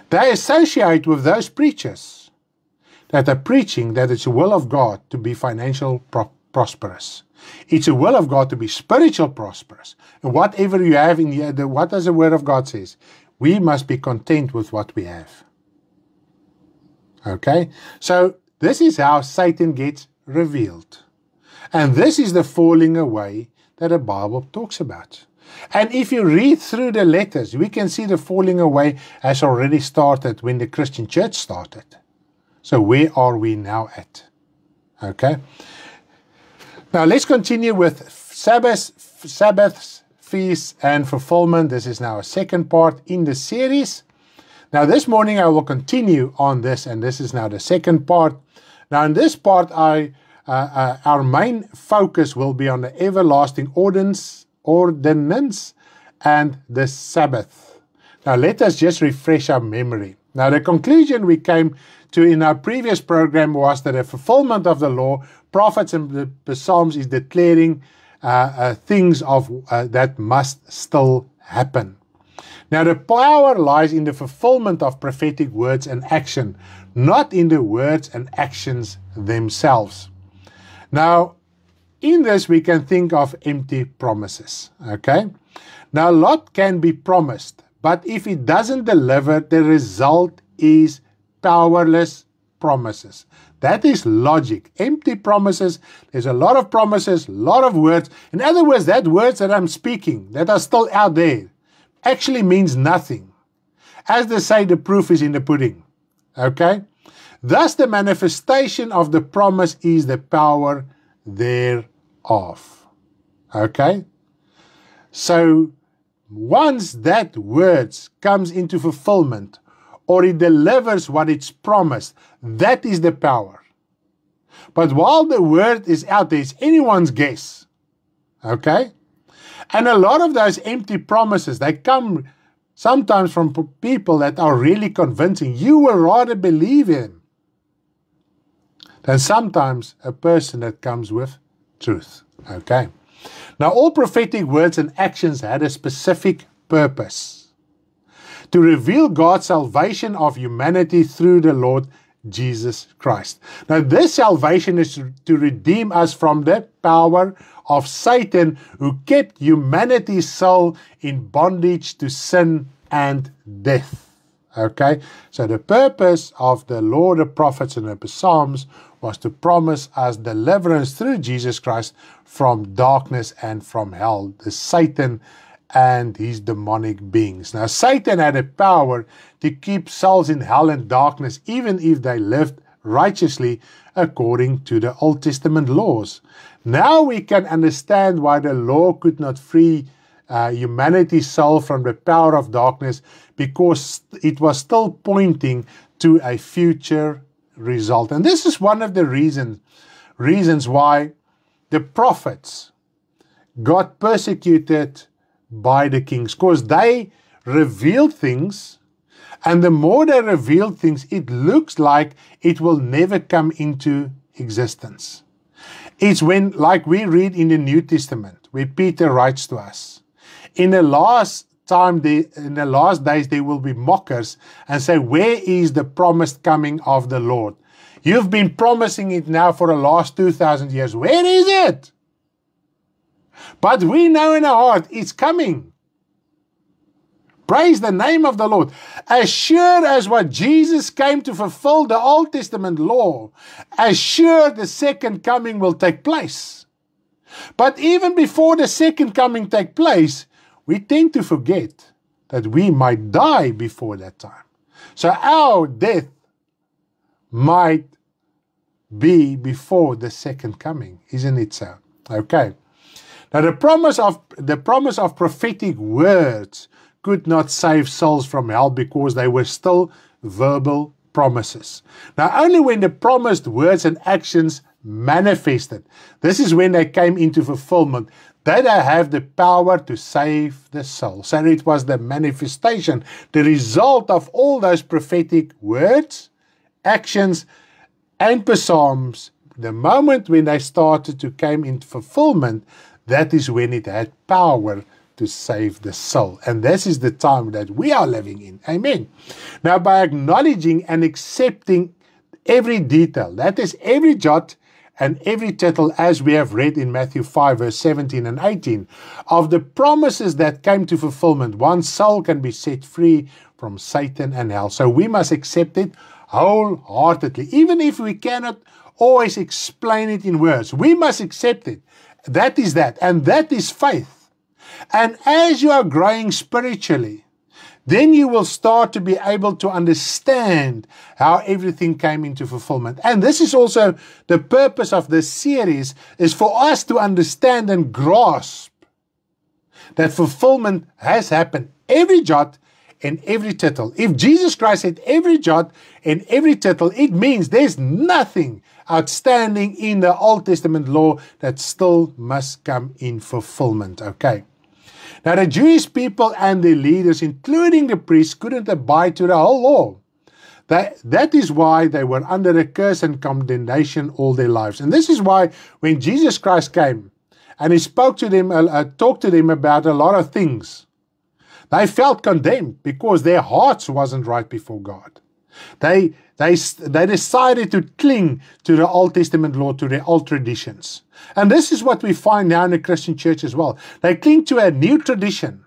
they associate with those preachers that are preaching that it's the will of God to be financial prosperous. It's the will of God to be spiritual prosperous. And whatever you have in the what does the word of God says? We must be content with what we have. Okay? So this is how Satan gets revealed. And this is the falling away that the Bible talks about. And if you read through the letters, we can see the falling away has already started when the Christian church started. So where are we now at? Okay. Now let's continue with Sabbaths, feasts, and fulfillment. This is now a second part in the series. Now this morning I will continue on this, and this is now the second part. Now in this part, our main focus will be on the everlasting ordinance and the Sabbath. Now let us just refresh our memory. Now the conclusion we came to in our previous program was that a fulfillment of the law, prophets, and the Psalms is declaring things that must still happen. Now the power lies in the fulfillment of prophetic words and action, not in the words and actions themselves. Now, in this we can think of empty promises, okay? Now, a lot can be promised, but if it doesn't deliver, the result is powerless promises. That is logic. Empty promises. There's a lot of promises, a lot of words. In other words, that words that I'm speaking, that are still out there, actually means nothing. As they say, the proof is in the pudding. Okay? Thus, the manifestation of the promise is the power thereof. Okay? So, once that words comes into fulfillment, or it delivers what it's promised, that is the power. But while the word is out there, it's anyone's guess. Okay? And a lot of those empty promises, they come sometimes from people that are really convincing. You will rather believe in than sometimes a person that comes with truth. Okay? Now, all prophetic words and actions had a specific purpose: to reveal God's salvation of humanity through the Lord Jesus Christ. Now, this salvation is to redeem us from the power of Satan, who kept humanity's soul in bondage to sin and death. Okay? So the purpose of the law, the prophets, and the Psalms was to promise us deliverance through Jesus Christ from darkness and from hell, the Satan and his demonic beings. Now, Satan had a power to keep souls in hell and darkness, even if they lived righteously according to the Old Testament laws. Now we can understand why the law could not free humanity's soul from the power of darkness, because it was still pointing to a future result. And this is one of the reasons why the prophets got persecuted by the kings, because they revealed things, and the more they revealed things, it looks like it will never come into existence. It's when, like we read in the New Testament, where Peter writes to us, in the last days there will be mockers and say, where is the promised coming of the Lord? You've been promising it now for the last 2,000 years. Where is it? But we know in our heart it's coming. Praise the name of the Lord. As sure as what Jesus came to fulfill the Old Testament law, as sure the second coming will take place. But even before the second coming takes place, we tend to forget that we might die before that time. So our death might be before the second coming. Isn't it so? Okay. Now the promise of prophetic words could not save souls from hell, because they were still verbal promises. Now only when the promised words and actions manifested, this is when they came into fulfillment, that they have the power to save the soul. So it was the manifestation, the result of all those prophetic words, actions, and psalms. The moment when they started to come into fulfillment, that is when it had power to save the soul. And this is the time that we are living in. Amen. Now, by acknowledging and accepting every detail, that is every jot and every tittle, as we have read in Matthew 5, verse 17 and 18, of the promises that came to fulfillment, one soul can be set free from Satan and hell. So we must accept it wholeheartedly. Even if we cannot always explain it in words, we must accept it. That is that. And that is faith. And as you are growing spiritually, then you will start to be able to understand how everything came into fulfillment. And this is also the purpose of this series, is for us to understand and grasp that fulfillment has happened. Every jot and every tittle. If Jesus Christ said every jot and every tittle, it means there's nothing outstanding in the Old Testament law that still must come in fulfillment. Okay. Now the Jewish people and their leaders, including the priests, couldn't abide to the whole law. That is why they were under a curse and condemnation all their lives. And this is why when Jesus Christ came and he spoke to them, talked to them about a lot of things, they felt condemned because their hearts wasn't right before God. They decided to cling to the Old Testament law, to their old traditions. And this is what we find now in the Christian church as well. They cling to a new tradition.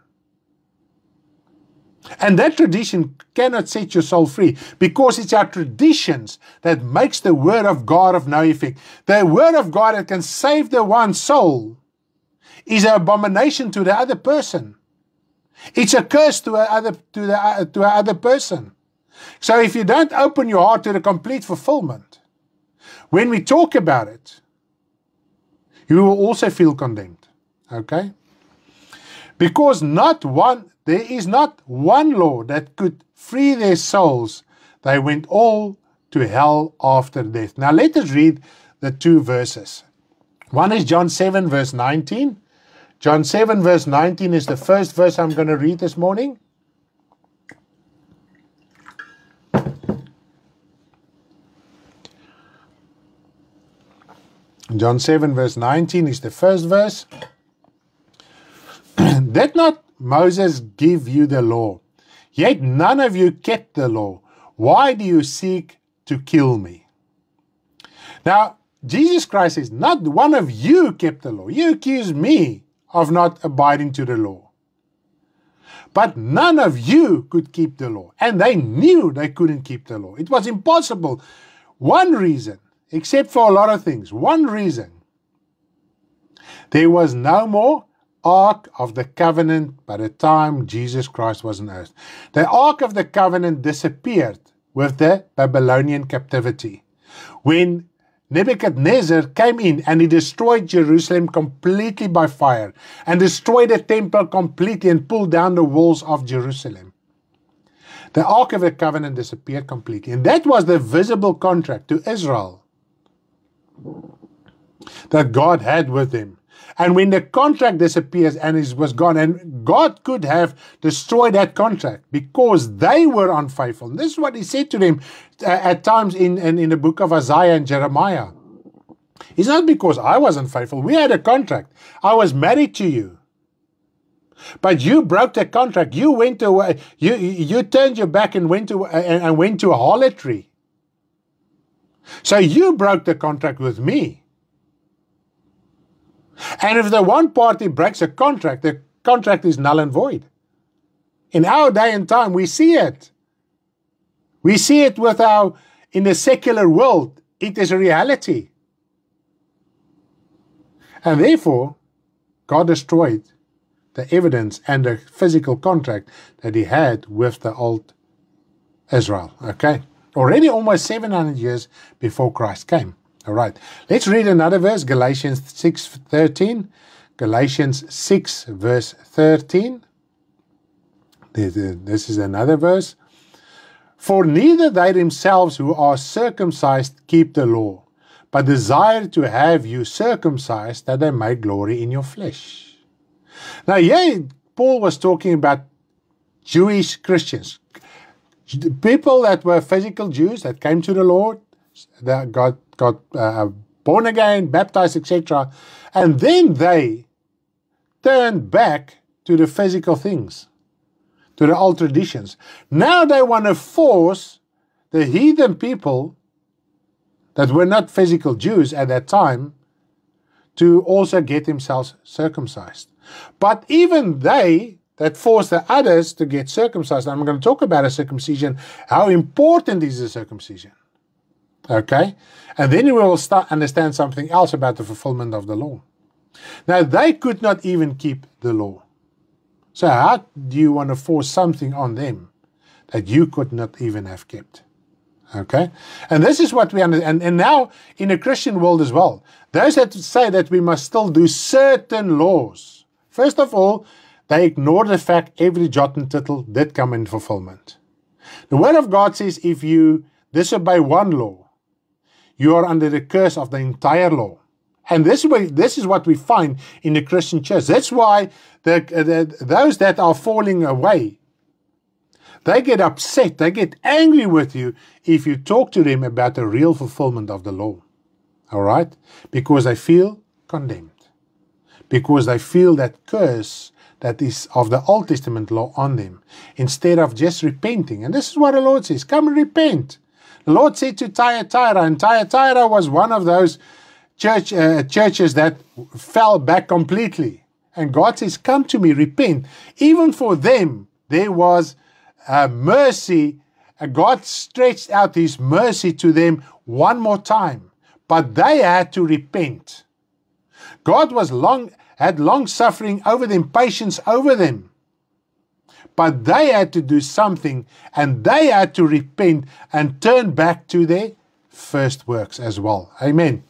And that tradition cannot set your soul free, because it's our traditions that makes the word of God of no effect. The word of God that can save the one soul is an abomination to the other person. It's a curse to the other person. So if you don't open your heart to the complete fulfillment, when we talk about it, you will also feel condemned. Okay? Because there is not one law that could free their souls. They went all to hell after death. Now let us read the two verses. One is John 7 verse 19. John 7 verse 19 is the first verse I'm going to read this morning. John 7 verse 19 is the first verse. Did not Moses give you the law? Yet none of you kept the law. Why do you seek to kill me? Now, Jesus Christ says, not one of you kept the law. You accuse me of not abiding to the law. But none of you could keep the law. And they knew they couldn't keep the law. It was impossible. One reason, except for a lot of things, one reason. There was no more Ark of the Covenant by the time Jesus Christ was on earth. The Ark of the Covenant disappeared with the Babylonian captivity. When Nebuchadnezzar came in and he destroyed Jerusalem completely by fire and destroyed the temple completely and pulled down the walls of Jerusalem. The Ark of the Covenant disappeared completely. And that was the visible contract to Israel that God had with them. And when the contract disappears and it was gone, and God could have destroyed that contract because they were unfaithful. And this is what he said to them at times in the book of Isaiah and Jeremiah. It's not because I was unfaithful. We had a contract. I was married to you. But you broke the contract. You went away. You turned your back and went to harlotry. So you broke the contract with me. And if the one party breaks a contract, the contract is null and void. In our day and time, we see it. We see it in the secular world. It is a reality. And therefore, God destroyed the evidence and the physical contract that he had with the old Israel. Okay? Already almost 700 years before Christ came. All right, let's read another verse, Galatians 6:13. Galatians 6 verse 13. This is another verse. For neither they themselves who are circumcised keep the law, but desire to have you circumcised, that they may glory in your flesh. Now here Paul was talking about Jewish Christians. People that were physical Jews that came to the Lord, that got born again, baptized, etc. And then they turned back to the physical things, to the old traditions. Now they want to force the heathen people that were not physical Jews at that time to also get themselves circumcised. But even they that force the others to get circumcised, and I'm going to talk about a circumcision, how important is the circumcision? Okay? And then we will start understand something else about the fulfillment of the law. Now, they could not even keep the law. So how do you want to force something on them that you could not even have kept? Okay? And this is what we understand. And now, in the Christian world as well, those that say that we must still do certain laws, first of all, they ignore the fact every jot and tittle did come in fulfillment. The Word of God says if you disobey one law, you are under the curse of the entire law. And this is what we find in the Christian church. That's why those that are falling away, they get upset, they get angry with you if you talk to them about the real fulfillment of the law. All right? Because they feel condemned. Because they feel that curse that is of the Old Testament law on them, instead of just repenting. And this is what the Lord says, come and repent. The Lord said to Thyatira, and Thyatira was one of those churches that fell back completely. And God says, come to me, repent. Even for them, there was mercy. God stretched out His mercy to them one more time, but they had to repent. God had long suffering over them, patience over them. But they had to do something, and they had to repent and turn back to their first works as well. Amen.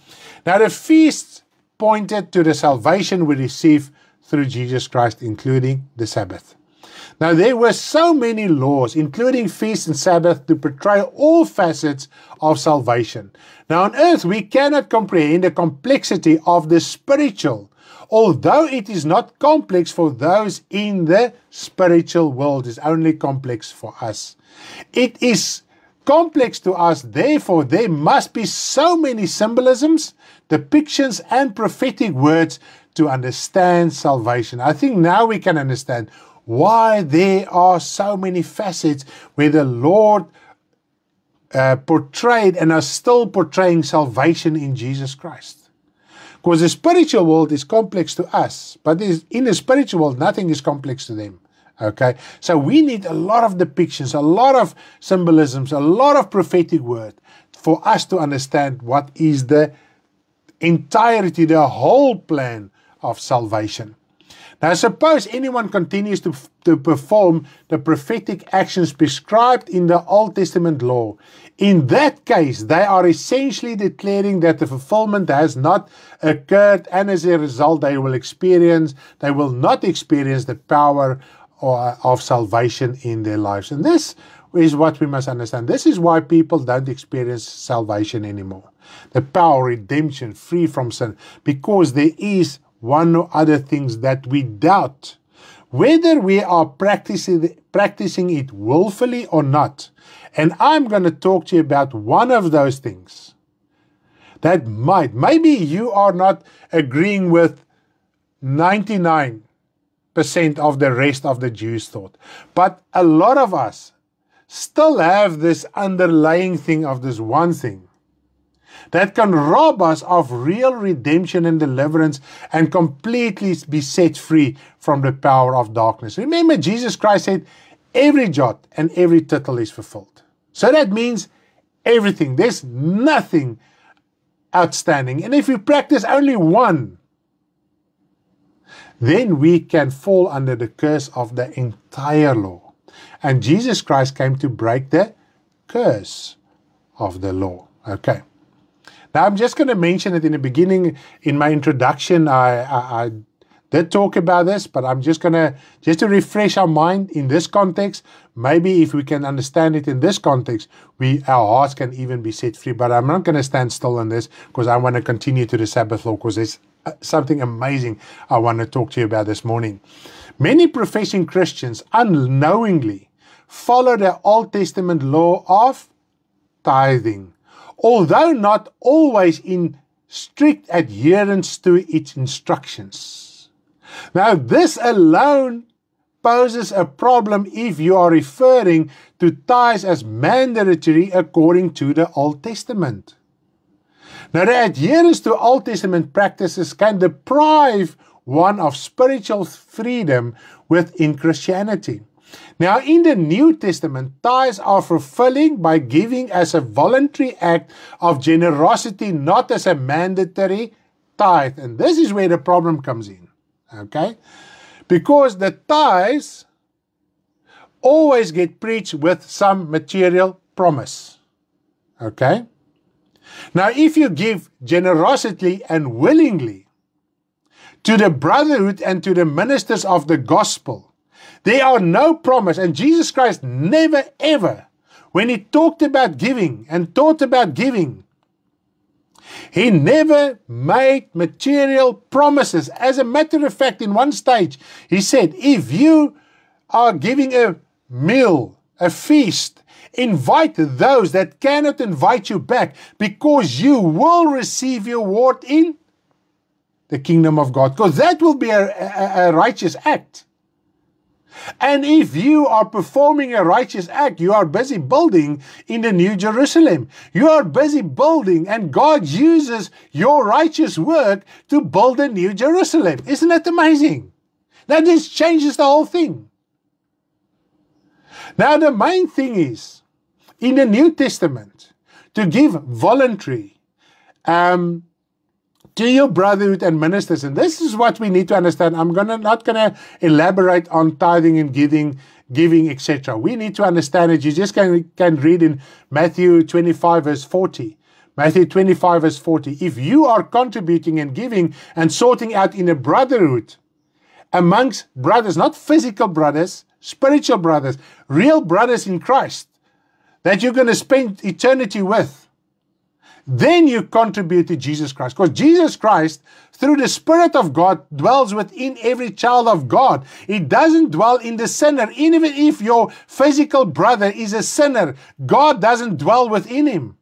Now the feasts pointed to the salvation we receive through Jesus Christ, including the Sabbath. Now there were so many laws, including feasts and Sabbath, to portray all facets of salvation. Now on earth we cannot comprehend the complexity of the spiritual, although it is not complex for those in the spiritual world. It's only complex for us. It is complex to us, therefore there must be so many symbolisms, depictions and prophetic words to understand salvation. I think now we can understand why there are so many facets where the Lord portrayed and are still portraying salvation in Jesus Christ. Because the spiritual world is complex to us, but in the spiritual world, nothing is complex to them. Okay, so we need a lot of depictions, a lot of symbolisms, a lot of prophetic word for us to understand what is the entirety, the whole plan of salvation. Now, suppose anyone continues to perform the prophetic actions prescribed in the Old Testament law. In that case, they are essentially declaring that the fulfillment has not occurred, and as a result, they will not experience the power of salvation in their lives. And this is what we must understand. This is why people don't experience salvation anymore. The power, redemption, free from sin, because there is one or other things that we doubt, whether we are practicing it willfully or not. And I'm going to talk to you about one of those things that maybe you are not agreeing with 99% of the rest of the Jews' thought, but a lot of us still have this underlying thing of this one thing that can rob us of real redemption and deliverance and completely be set free from the power of darkness. Remember, Jesus Christ said, every jot and every tittle is fulfilled. So that means everything. There's nothing outstanding. And if we practice only one, then we can fall under the curse of the entire law. And Jesus Christ came to break the curse of the law. Okay. Now, I'm just going to mention it in the beginning. In my introduction, I did talk about this, but I'm just to refresh our mind in this context. Maybe if we can understand it in this context, our hearts can even be set free. But I'm not going to stand still on this because I want to continue to the Sabbath law, because there's something amazing I want to talk to you about this morning. Many professing Christians unknowingly follow the Old Testament law of tithing, although not always in strict adherence to its instructions. Now, this alone poses a problem if you are referring to tithes as mandatory according to the Old Testament. Now, the adherence to Old Testament practices can deprive one of spiritual freedom within Christianity. Now, in the New Testament, tithes are fulfilling by giving as a voluntary act of generosity, not as a mandatory tithe. And this is where the problem comes in, okay? Because the tithes always get preached with some material promise, okay? Now, if you give generosity and willingly to the brotherhood and to the ministers of the gospel, there are no promise. And Jesus Christ never ever, when He talked about giving and taught about giving, He never made material promises. As a matter of fact, in one stage, He said, if you are giving a meal, a feast, invite those that cannot invite you back, because you will receive your reward in the kingdom of God, because that will be a righteous act. And if you are performing a righteous act, you are busy building in the New Jerusalem. You are busy building, and God uses your righteous work to build a New Jerusalem. Isn't that amazing? That just changes the whole thing. Now, the main thing is, in the New Testament, to give voluntary to your brotherhood and ministers. And this is what we need to understand. I'm not going to elaborate on tithing and giving, etc. We need to understand it. You just can read in Matthew 25, verse 40. Matthew 25, verse 40. If you are contributing and giving and sorting out in a brotherhood amongst brothers, not physical brothers, spiritual brothers, real brothers in Christ, that you're going to spend eternity with, then you contribute to Jesus Christ. Because Jesus Christ, through the Spirit of God, dwells within every child of God. It doesn't dwell in the sinner. Even if your physical brother is a sinner, God doesn't dwell within him.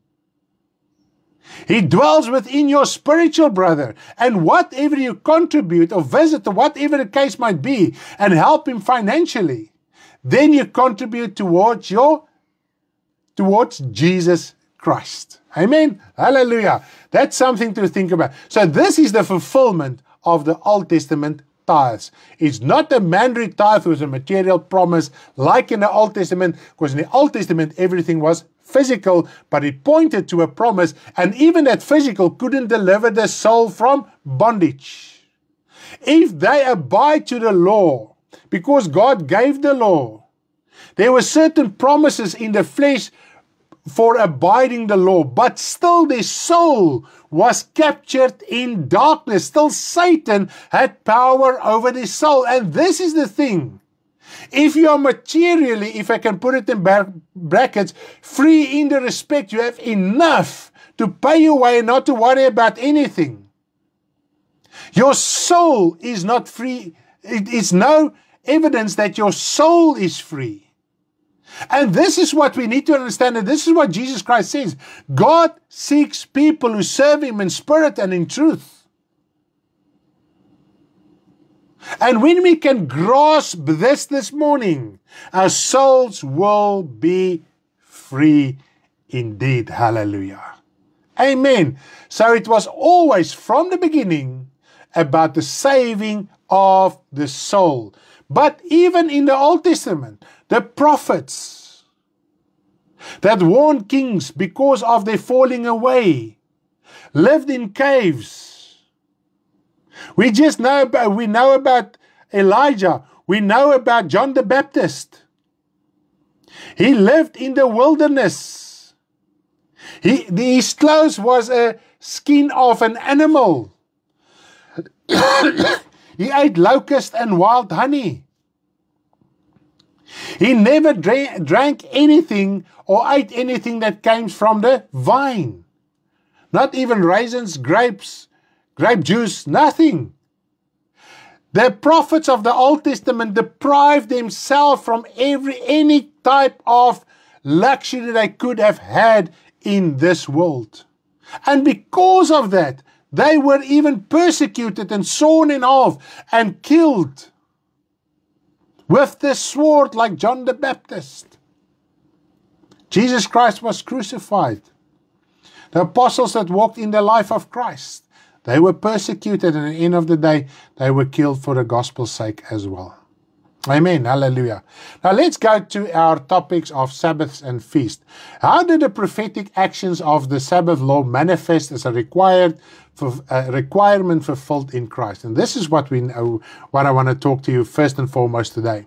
He dwells within your spiritual brother. And whatever you contribute or visit, or whatever the case might be, and help him financially, then you contribute towards Jesus Christ. Amen. Hallelujah. That's something to think about. So this is the fulfillment of the Old Testament tithes. It's not a mandatory tithe with a material promise like in the Old Testament, because in the Old Testament everything was physical, but it pointed to a promise, and even that physical couldn't deliver the soul from bondage. If they abide to the law, because God gave the law, there were certain promises in the flesh for abiding the law, but still their soul was captured in darkness. Still Satan had power over their soul. And this is the thing. If you are materially, if I can put it in brackets, free in the respect you have enough to pay your way and not to worry about anything, your soul is not free. It is no evidence that your soul is free. And this is what we need to understand, and this is what Jesus Christ says. God seeks people who serve Him in spirit and in truth. And when we can grasp this morning, our souls will be free indeed. Hallelujah. Amen. So it was always from the beginning about the saving of the soul. But even in the Old Testament, the prophets that warned kings because of their falling away lived in caves. We know about Elijah. We know about John the Baptist. He lived in the wilderness. His clothes was a skin of an animal. He ate locust and wild honey. He never drank anything or ate anything that came from the vine. Not even raisins, grapes, grape juice, nothing. The prophets of the Old Testament deprived themselves from any type of luxury they could have had in this world. And because of that, they were even persecuted and sawn in half and killed with the sword like John the Baptist. Jesus Christ was crucified. The apostles that walked in the life of Christ, they were persecuted, and at the end of the day, they were killed for the gospel's sake as well. Amen. Hallelujah. Now let's go to our topics of Sabbaths and feast. How did the prophetic actions of the Sabbath law manifest as a requirement fulfilled in Christ? And this is what I want to talk to you first and foremost today.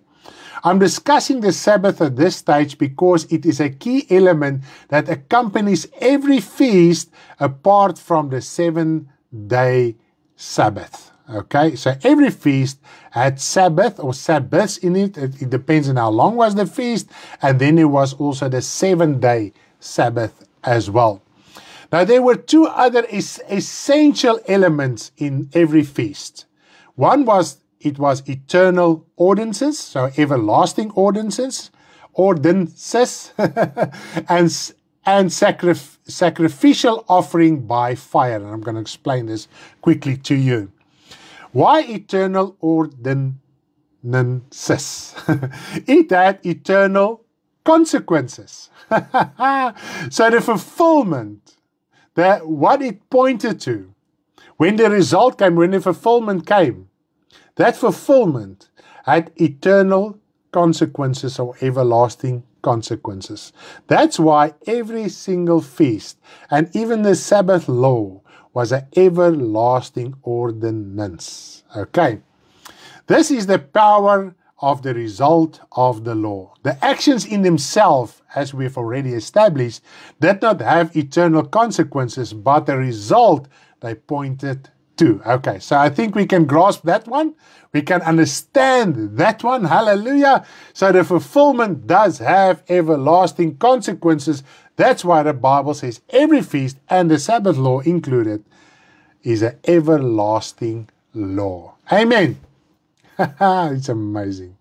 I'm discussing the Sabbath at this stage because it is a key element that accompanies every feast apart from the 7-day Sabbath. Okay, so every feast had Sabbath or Sabbaths in it. It depends on how long was the feast. And then there was also the 7-day Sabbath as well. Now, there were two other essential elements in every feast. One was, it was eternal ordinances, so everlasting ordinances, and sacrificial offering by fire. And I'm going to explain this quickly to you. Why eternal ordinances? It had eternal consequences. So the fulfillment, what it pointed to, when the result came, when the fulfillment came, that fulfillment had eternal consequences or everlasting consequences. That's why every single feast and even the Sabbath law was an everlasting ordinance. Okay. This is the power of the result of the law. The actions in themselves, as we've already established, did not have eternal consequences, but the result they pointed to. Okay, so I think we can grasp that one. We can understand that one. Hallelujah. So the fulfillment does have everlasting consequences. That's why the Bible says every feast, and the Sabbath law included, is an everlasting law. Amen. It's amazing.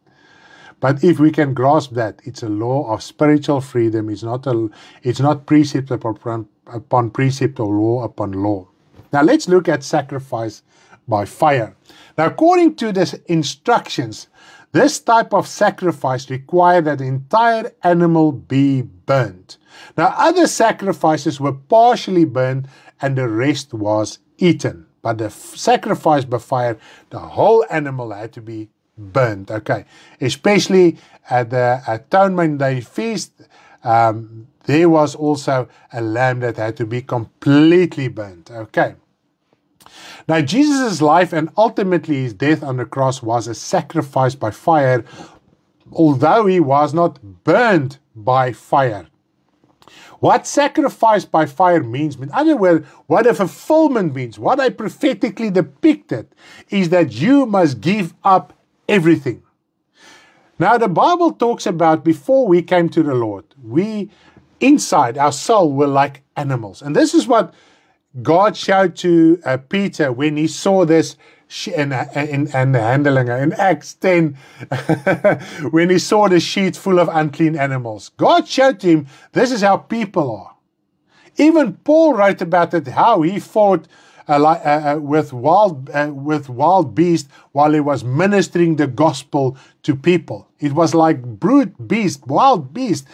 But if we can grasp that, it's a law of spiritual freedom. It's not precept upon precept or law upon law. Now let's look at sacrifice by fire. Now according to the instructions, this type of sacrifice required that the entire animal be burnt. Now other sacrifices were partially burned and the rest was eaten. But the sacrifice by fire, the whole animal had to be burnt. Okay, especially at the Atonement Day feast, there was also a lamb that had to be completely burnt. Okay. Now Jesus' life and ultimately his death on the cross was a sacrifice by fire, although he was not burned by fire. What sacrifice by fire means, in other words, what a fulfillment means, what I prophetically depicted, is that you must give up everything. Now the Bible talks about before we came to the Lord, we inside our soul were like animals. And this is what God showed to Peter when he saw this and the handling in Acts 10 when he saw the sheet full of unclean animals. God showed him this is how people are. Even Paul wrote about it, how he fought with wild beasts while he was ministering the gospel to people. It was like brute beasts, wild beasts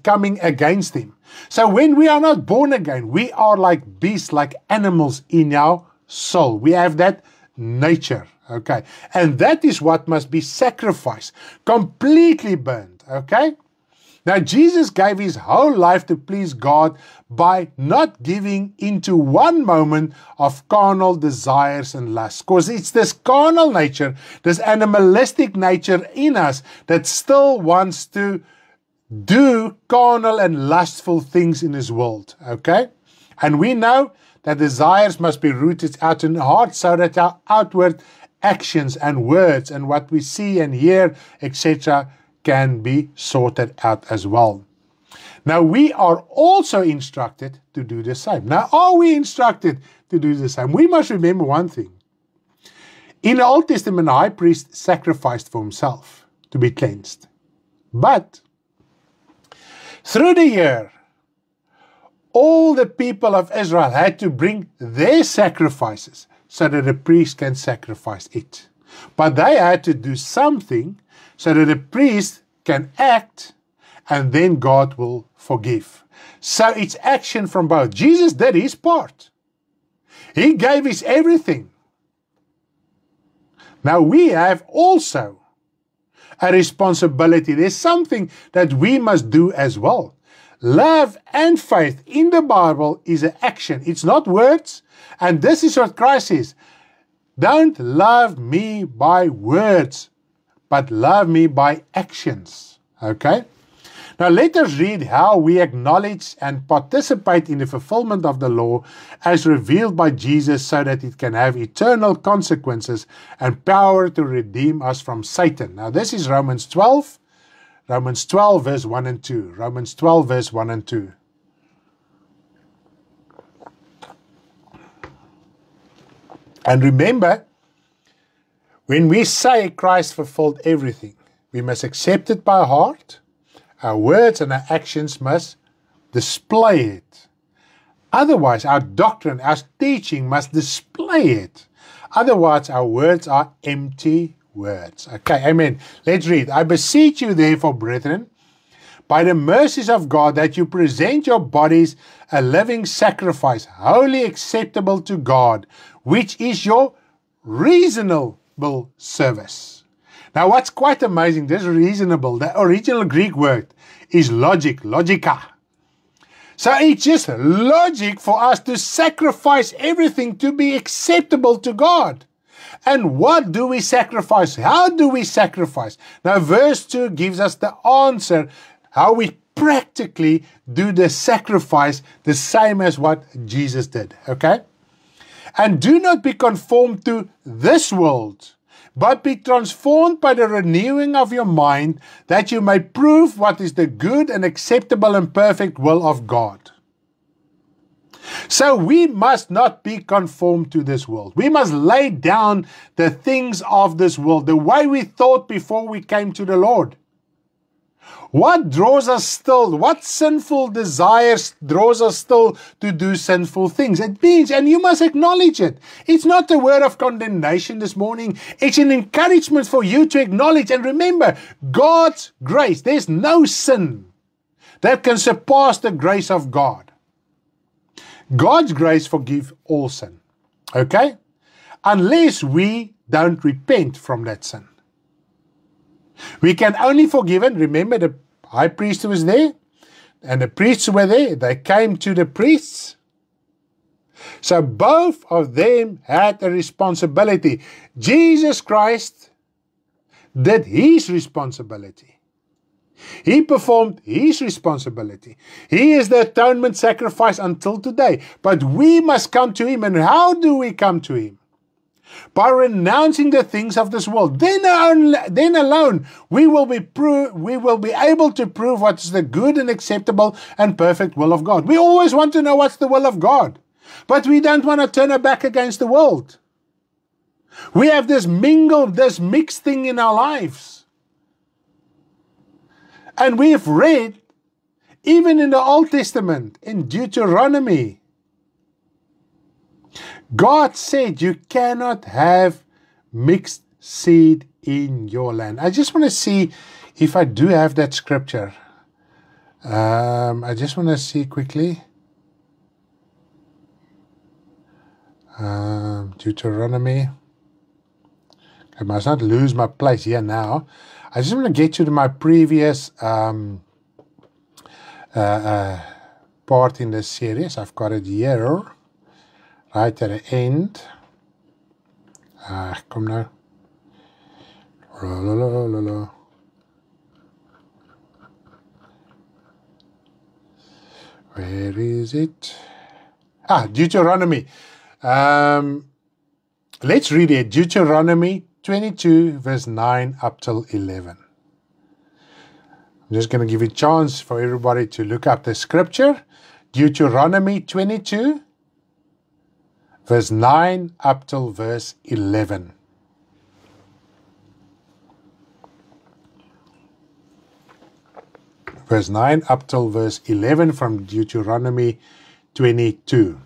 coming against him. So when we are not born again, we are like beasts, like animals in our soul. We have that nature, okay? And that is what must be sacrificed, completely burned, okay? Now, Jesus gave his whole life to please God by not giving into one moment of carnal desires and lusts. Because it's this carnal nature, this animalistic nature in us that still wants to do carnal and lustful things in this world, okay? And we know that desires must be rooted out in the heart so that our outward actions and words and what we see and hear, etc., can be sorted out as well. Now, we are also instructed to do the same. Now, are we instructed to do the same? We must remember one thing. In the Old Testament, the high priest sacrificed for himself to be cleansed. But through the year, all the people of Israel had to bring their sacrifices so that the priest can sacrifice it. But they had to do something so that the priest can act and then God will forgive. So it's action from both. Jesus did his part. He gave his everything. Now we have also a responsibility. There's something that we must do as well. Love and faith in the Bible is an action. It's not words. And this is what Christ says. Don't love me by words, but love me by actions. Okay? Now let us read how we acknowledge and participate in the fulfillment of the law as revealed by Jesus so that it can have eternal consequences and power to redeem us from Satan. Now this is Romans 12 verse 1 and 2. Romans 12 verse 1 and 2. And remember, when we say Christ fulfilled everything, we must accept it by heart. Our words and our actions must display it. Otherwise, our doctrine, our teaching must display it. Otherwise, our words are empty words. Okay, amen. Let's read. I beseech you, therefore, brethren, by the mercies of God, that you present your bodies a living sacrifice, wholly acceptable to God, which is your reasonable service. Now, what's quite amazing, this reasonable, the original Greek word is logic, logica. So it's just logic for us to sacrifice everything to be acceptable to God. And what do we sacrifice? How do we sacrifice? Now, verse 2 gives us the answer, how we practically do the sacrifice, the same as what Jesus did, okay? And do not be conformed to this world, but be transformed by the renewing of your mind, that you may prove what is the good and acceptable and perfect will of God. So we must not be conformed to this world. We must lay down the things of this world, the way we thought before we came to the Lord. What draws us still? What sinful desires draws us still to do sinful things? It means, and you must acknowledge it. It's not a word of condemnation this morning. It's an encouragement for you to acknowledge. And remember, God's grace. There's no sin that can surpass the grace of God. God's grace forgives all sin. Okay? Unless we don't repent from that sin. We can only forgive it. Remember, the high priest was there, and the priests were there. They came to the priests. So both of them had a responsibility. Jesus Christ did his responsibility. He performed his responsibility. He is the atonement sacrifice until today. But we must come to him. And how do we come to him? By renouncing the things of this world. Then alone we will be able to prove what is the good and acceptable and perfect will of God. We always want to know what's the will of God, but we don't want to turn our back against the world. We have this mixed thing in our lives. And we have read, even in the Old Testament, in Deuteronomy, God said you cannot have mixed seed in your land. I just want to see if I do have that scripture. I just want to see quickly. Deuteronomy. I must not lose my place here now. I just want to get to my previous part in the series. I've got it here. Right at the end. Kom nou. Where is it? Deuteronomy. Let's read it. Deuteronomy 22, verse 9 up till 11. I'm just going to give you a chance for everybody to look up the scripture. Deuteronomy 22, verse 9 up till verse 11. Verse 9 up till verse 11 from Deuteronomy 22.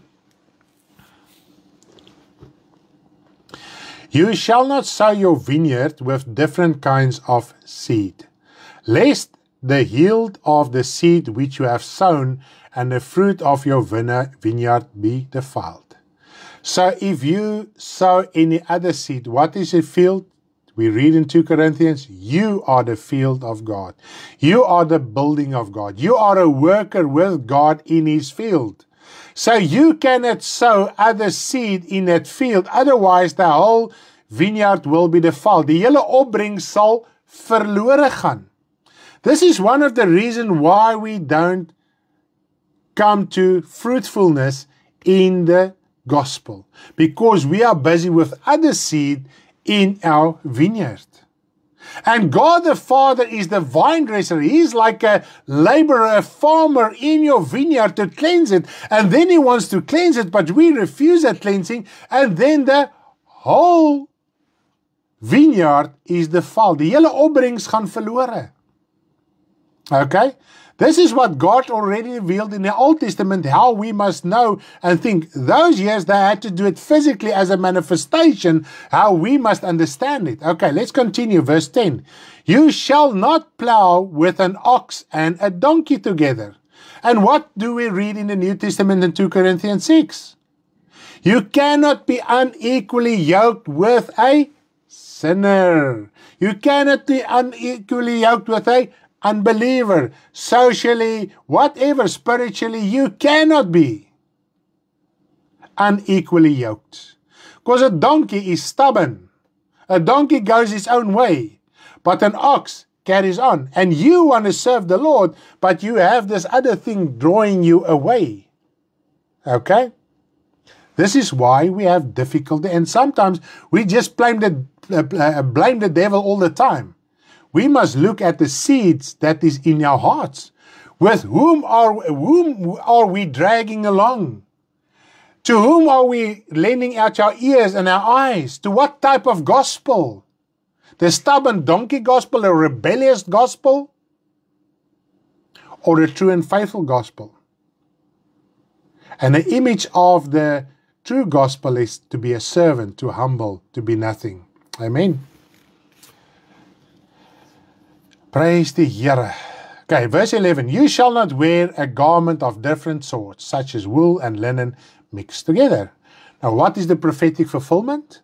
You shall not sow your vineyard with different kinds of seed, lest the yield of the seed which you have sown and the fruit of your vineyard be defiled. So if you sow any other seed, what is a field? We read in 2 Corinthians, you are the field of God. You are the building of God. You are a worker with God in his field. So you cannot sow other seed in that field. Otherwise, the whole vineyard will be defiled. Die hele opbrengs sal verlore gaan. This is one of the reasons why we don't come to fruitfulness in the gospel, because we are busy with other seed in our vineyard. And God the Father is the vine dresser. He's like a laborer, a farmer in your vineyard to cleanse it. And then he wants to cleanse it, but we refuse that cleansing. And then the whole vineyard is defiled. Die hele opbrengs gaan verlore. Okay? This is what God already revealed in the Old Testament, how we must know and think. Those years they had to do it physically as a manifestation, how we must understand it. Okay, let's continue. Verse 10. You shall not plow with an ox and a donkey together. And what do we read in the New Testament in 2 Corinthians 6? You cannot be unequally yoked with a sinner. You cannot be unequally yoked with a unbeliever. Socially, whatever, spiritually, you cannot be unequally yoked. Because a donkey is stubborn. A donkey goes its own way, but an ox carries on. And you want to serve the Lord, but you have this other thing drawing you away. Okay? This is why we have difficulty. And sometimes we just blame the devil all the time. We must look at the seeds that is in our hearts. With whom are we dragging along? To whom are we lending out our ears and our eyes? To what type of gospel? The stubborn donkey gospel, a rebellious gospel, or a true and faithful gospel? And the image of the true gospel is to be a servant, to humble, to be nothing. Amen. Praise the Here. Okay, verse 11. You shall not wear a garment of different sorts, such as wool and linen mixed together. Now, what is the prophetic fulfillment?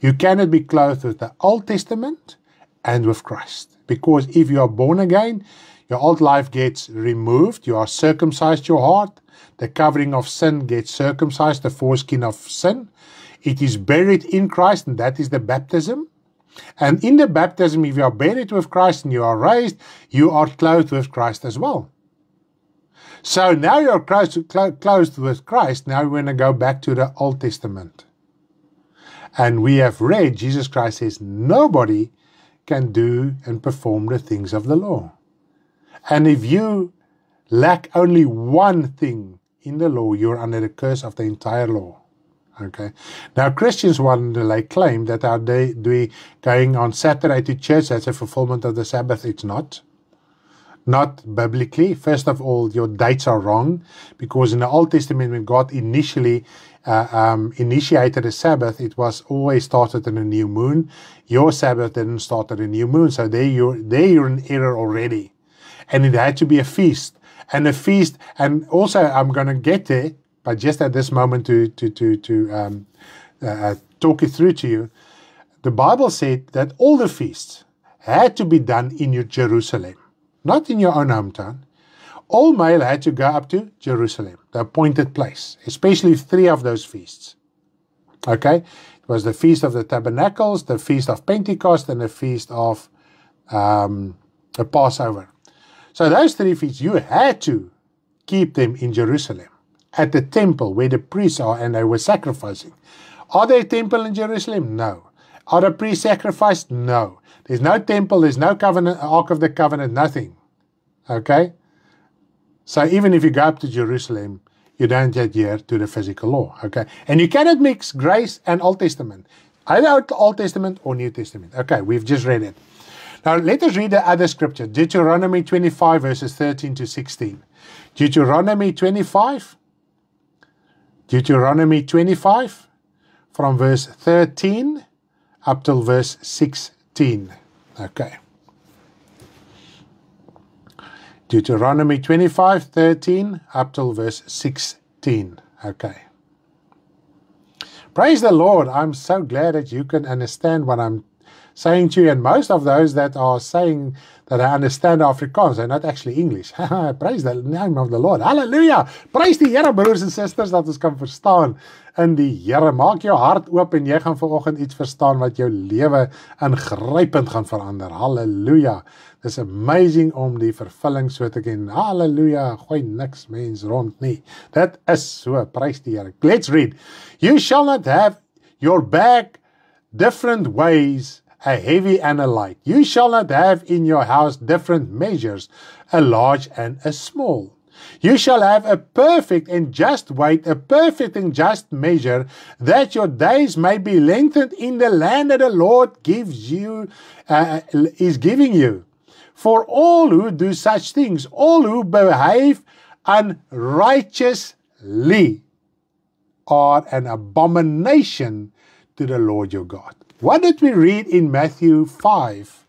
You cannot be clothed with the Old Testament and with Christ. Because if you are born again, your old life gets removed. You are circumcised your heart. The covering of sin gets circumcised, the foreskin of sin. It is buried in Christ, and that is the baptism. And in the baptism, if you are buried with Christ and you are raised, you are clothed with Christ as well. So now you're clothed with Christ. Now we're going to go back to the Old Testament. And we have read, Jesus Christ says, nobody can do and perform the things of the law. And if you lack only one thing in the law, you're under the curse of the entire law. Okay. Now Christians want to lay claim that are they going on Saturday to church, that's a fulfillment of the Sabbath. It's not. Not biblically. First of all, your dates are wrong, because in the Old Testament, when God initially initiated a Sabbath, it was always started in a new moon. Your Sabbath didn't start at a new moon, so there you're in error already. And it had to be a feast. And a feast, and also I'm going to get there, but just at this moment to talk it through to you. The Bible said that all the feasts had to be done in Jerusalem, not in your own hometown. All male had to go up to Jerusalem, the appointed place, especially 3 of those feasts. Okay? It was the Feast of the Tabernacles, the Feast of Pentecost, and the Feast of the Passover. So those 3 feasts, you had to keep them in Jerusalem, at the temple where the priests are and they were sacrificing. Are there a temple in Jerusalem? No. Are the priests sacrificed? No. There's no temple, there's no covenant, Ark of the Covenant, nothing. Okay? So even if you go up to Jerusalem, you don't get here to the physical law. Okay? And you cannot mix grace and Old Testament. Either Old Testament or New Testament. Okay, we've just read it. Now let us read the other scripture. Deuteronomy 25 verses 13 to 16. Deuteronomy 25 from verse 13 up till verse 16. Okay. Deuteronomy 25, 13 up till verse 16. Okay. Praise the Lord. I'm so glad that you can understand what I'm saying to you. And most of those that are saying that I understand Afrikaans, they're not actually English. Praise the name of the Lord. Hallelujah. Praise die Here, broers en susters, dat ons kan verstaan in die Here. Maak jou hart oop en jy gaan vanoggend iets verstaan wat jou lewe ingrypend gaan verander. Hallelujah. It's amazing om die vervulling so te ken. Hallelujah. Gooi niks mens rond nie. That is so. Praise die Here. Let's read. You shall not have your bag different ways, a heavy and a light. You shall not have in your house different measures, a large and a small. You shall have a perfect and just weight, a perfect and just measure, that your days may be lengthened in the land that the Lord is giving you. For all who do such things, all who behave unrighteously, are an abomination to the Lord your God. What did we read in Matthew 5?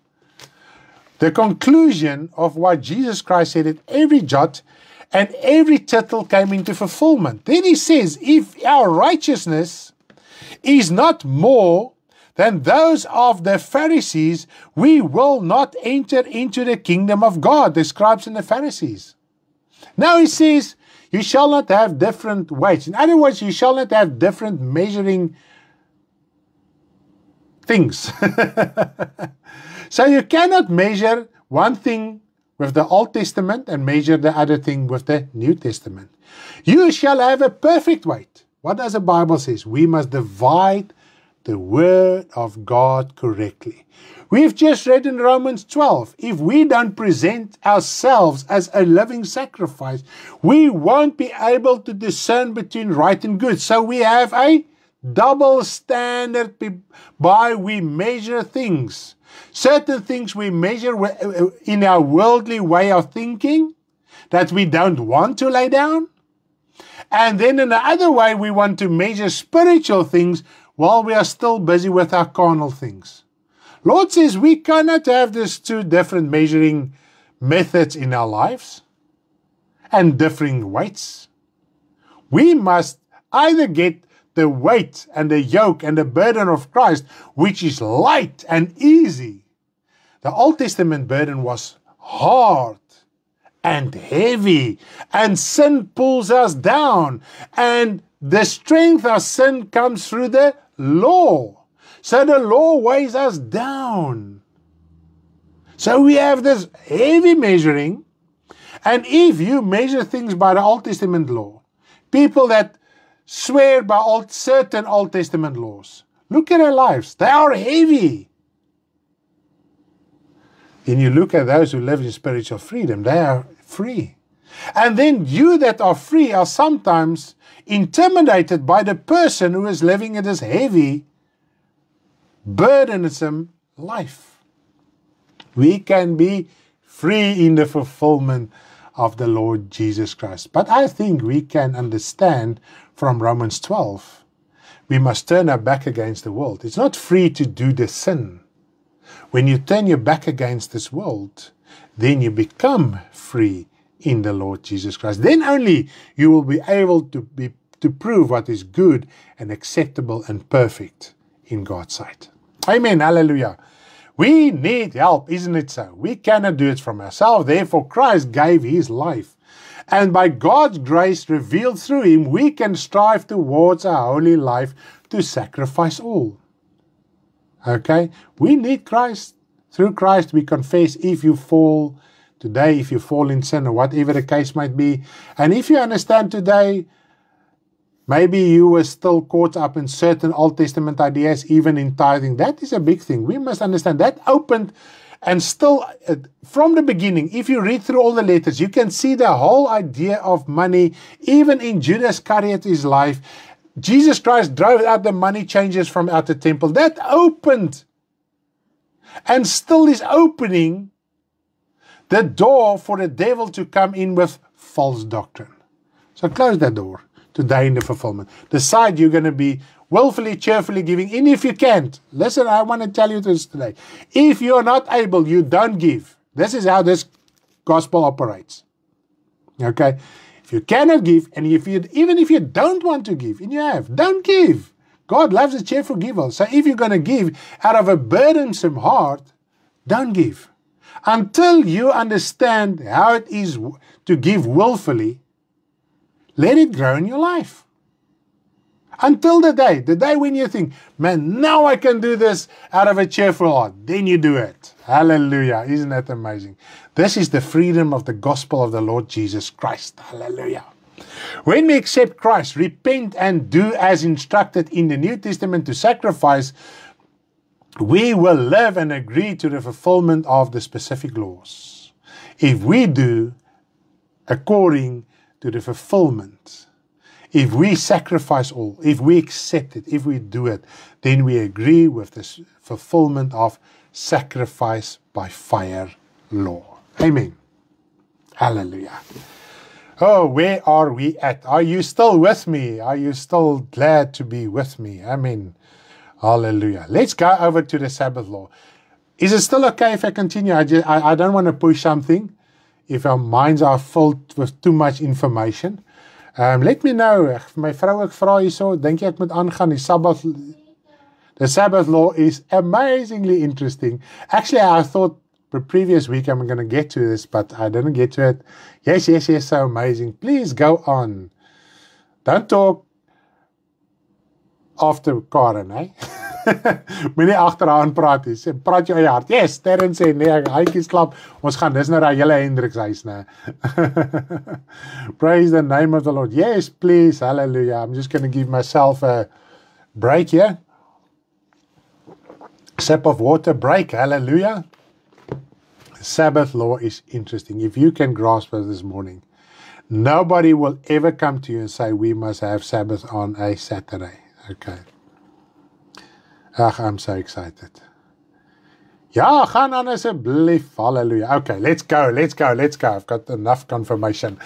The conclusion of what Jesus Christ said, that every jot and every tittle came into fulfillment. Then he says, if our righteousness is not more than those of the Pharisees, we will not enter into the kingdom of God, the scribes and the Pharisees. Now he says, you shall not have different weights. In other words, you shall not have different measuring things. So you cannot measure one thing with the Old Testament and measure the other thing with the New Testament. You shall have a perfect weight. What does the Bible say? We must divide the word of God correctly. We've just read in Romans 12, if we don't present ourselves as a living sacrifice, we won't be able to discern between right and good. So we have a double standard by we measure things. Certain things we measure in our worldly way of thinking that we don't want to lay down. And then in the other way, we want to measure spiritual things while we are still busy with our carnal things. Lord says we cannot have these two different measuring methods in our lives and differing weights. We must either get the weight and the yoke and the burden of Christ, which is light and easy. The Old Testament burden was hard and heavy, and sin pulls us down, and the strength of sin comes through the law. So the law weighs us down. So we have this heavy measuring, and if you measure things by the Old Testament law, people that swear by certain Old Testament laws, look at their lives. They are heavy. Then you look at those who live in spiritual freedom, they are free. And then you that are free are sometimes intimidated by the person who is living in this heavy, burdensome life. We can be free in the fulfillment of the Lord Jesus Christ. But I think we can understand from Romans 12, we must turn our back against the world. It's not free to do the sin. When you turn your back against this world, then you become free in the Lord Jesus Christ. Then only you will be able to prove what is good and acceptable and perfect in God's sight. Amen. Hallelujah. We need help, isn't it so? We cannot do it from ourselves. Therefore, Christ gave his life. And by God's grace revealed through him, we can strive towards a holy life to sacrifice all. Okay? We need Christ. Through Christ, we confess if you fall today, if you fall in sin or whatever the case might be. And if you understand today, maybe you were still caught up in certain Old Testament ideas, even in tithing. That is a big thing. We must understand that opened and still from the beginning, if you read through all the letters, you can see the whole idea of money, even in Judas Iscariot's life. Jesus Christ drove out the money changers from out the temple. That opened and still is opening the door for the devil to come in with false doctrine. So close that door today in the fulfillment. Decide you're going to be willfully, cheerfully giving. And if you can't, listen, I want to tell you this today. If you're not able, you don't give. This is how this gospel operates. Okay? If you cannot give, and even if you don't want to give, and you have, don't give. God loves a cheerful giver. So if you're going to give out of a burdensome heart, don't give. Until you understand how it is to give willfully, let it grow in your life. Until the day when you think, man, now I can do this out of a cheerful heart. Then you do it. Hallelujah. Isn't that amazing? This is the freedom of the gospel of the Lord Jesus Christ. Hallelujah. When we accept Christ, repent and do as instructed in the New Testament to sacrifice, we will live and agree to the fulfillment of the specific laws. If we do according to the fulfillment, if we sacrifice all, if we accept it, if we do it, then we agree with this fulfillment of sacrifice by fire law. Amen. Hallelujah. Oh, where are we at? Are you still with me? Are you still glad to be with me? Amen. Hallelujah. Let's go over to the Sabbath law. Is it still okay if I continue? I don't want to push something if our minds are filled with too much information. Let me know. My vrou, ek vra hierso, dink jy ek moet aangaan die Sabbath? The Sabbath law is amazingly interesting. Actually, I thought the previous week I'm going to get to this, but I didn't get to it. Yes, yes, yes, so amazing. Please go on. Don't talk after Karen, eh? Moenie agteraan praat nie. Praat jou eie hart. Yes, Terren sê, nee, hykies klap. Ons gaan dis nou daai hele Hendriks huis, nee. Praise the name of the Lord. Yes, please. Hallelujah. I'm just going to give myself a break here. Sip of water break. Hallelujah. Sabbath law is interesting. If you can grasp it this morning, nobody will ever come to you and say, we must have Sabbath on a Saturday. Okay. Ach, I'm so excited. Ja, gaan aan asseblief. Hallelujah. Okay, let's go. I've got enough confirmation.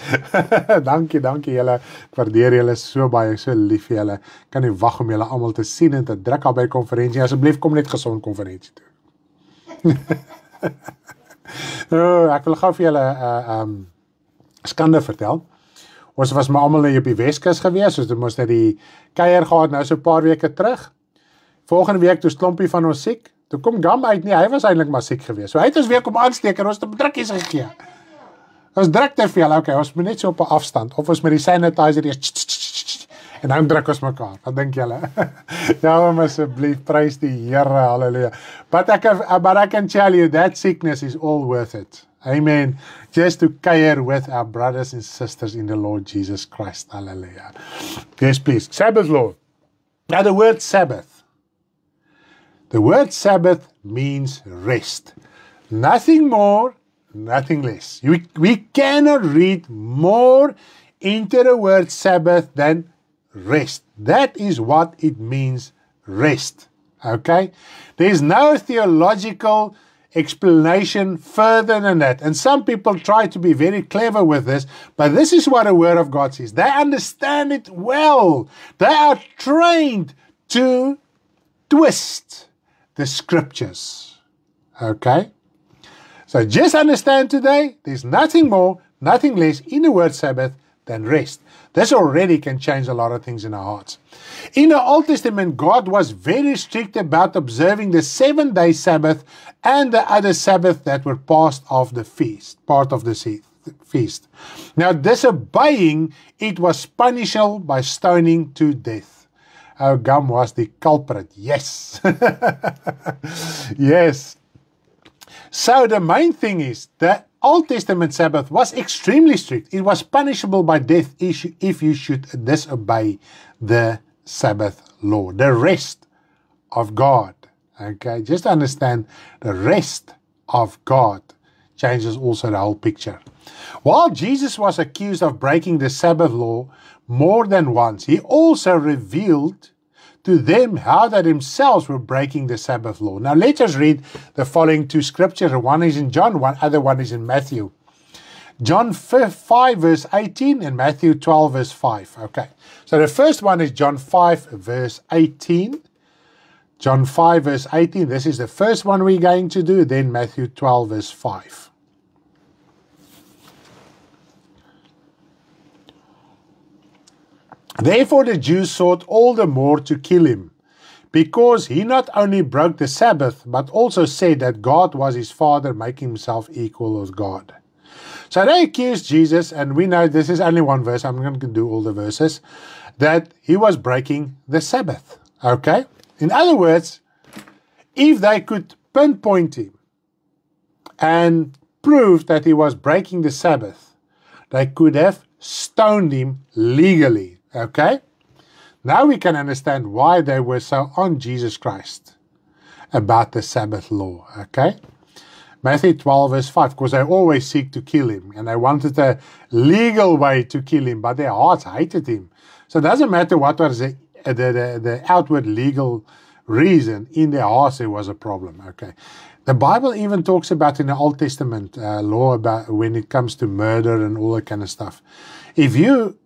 dankie julle. Ek waardeer julle so baie, so lief vir julle. Kan nie wag om julle almal te sien en te druk al by konferensie. Asseblief kom net gesond konferensie toe. Ek wil gou vir julle skande vertel. Ons was maar almal op die Weskus gewees, soos dit moes net die kuier gehad nou so 'n paar weke terug. Volgende week toe klompie van ons siek. Toe kom Gam uit nie, hy was eintlik maar siek geweest. So hy het ons weer kom aansteek en ons het drukkies gegee. Ons druk te veel, okay, ons moet net so op 'n afstand of ons met die sanitizer eers en dan druk ons mekaar. Wat dink julle? Ja, asseblief, prys die Here, hallelujah. But I can tell you that sickness is all worth it. Amen. Just to care with our brothers and sisters in the Lord Jesus Christ. Hallelujah. Yes, please. Sabbath law. Now the word Sabbath. The word Sabbath means rest. Nothing more, nothing less. We cannot read more into the word Sabbath than rest. That is what it means, rest. Okay? There is no theological explanation further than that. And some people try to be very clever with this, but this is what the Word of God says. They understand it well. They are trained to twist the scriptures. Okay? So just understand today, there's nothing more, nothing less in the word Sabbath than rest. This already can change a lot of things in our hearts. In the Old Testament, God was very strict about observing the 7-day Sabbath and the other Sabbath that were part of the feast. Now, disobeying it was punishable by stoning to death. Oh, Gum was the culprit. Yes. Yes. So the main thing is the Old Testament Sabbath was extremely strict. It was punishable by death if you should disobey the Sabbath law, the rest of God. Okay, just understand the rest of God changes also the whole picture. While Jesus was accused of breaking the Sabbath law more than once, he also revealed to them how they themselves were breaking the Sabbath law. Now let us read the following two scriptures. One is in John, other one is in Matthew. John 5 verse 18 and Matthew 12 verse 5. Okay, so the first one is John 5 verse 18. John 5 verse 18, this is the first one we're going to do, then Matthew 12 verse 5. Therefore the Jews sought all the more to kill him, because he not only broke the Sabbath, but also said that God was his Father, making himself equal with God. So they accused Jesus, and we know this is only one verse, I'm not going to do all the verses, that he was breaking the Sabbath. Okay? In other words, if they could pinpoint him and prove that he was breaking the Sabbath, they could have stoned him legally. Okay? Now we can understand why they were so on Jesus Christ about the Sabbath law. Okay? Matthew 12 verse 5, because they always seek to kill him, and they wanted a legal way to kill him, but their hearts hated him. So it doesn't matter what was the outward legal reason, in their hearts there was a problem. Okay? The Bible even talks about in the Old Testament law about when it comes to murder and all that kind of stuff. If you,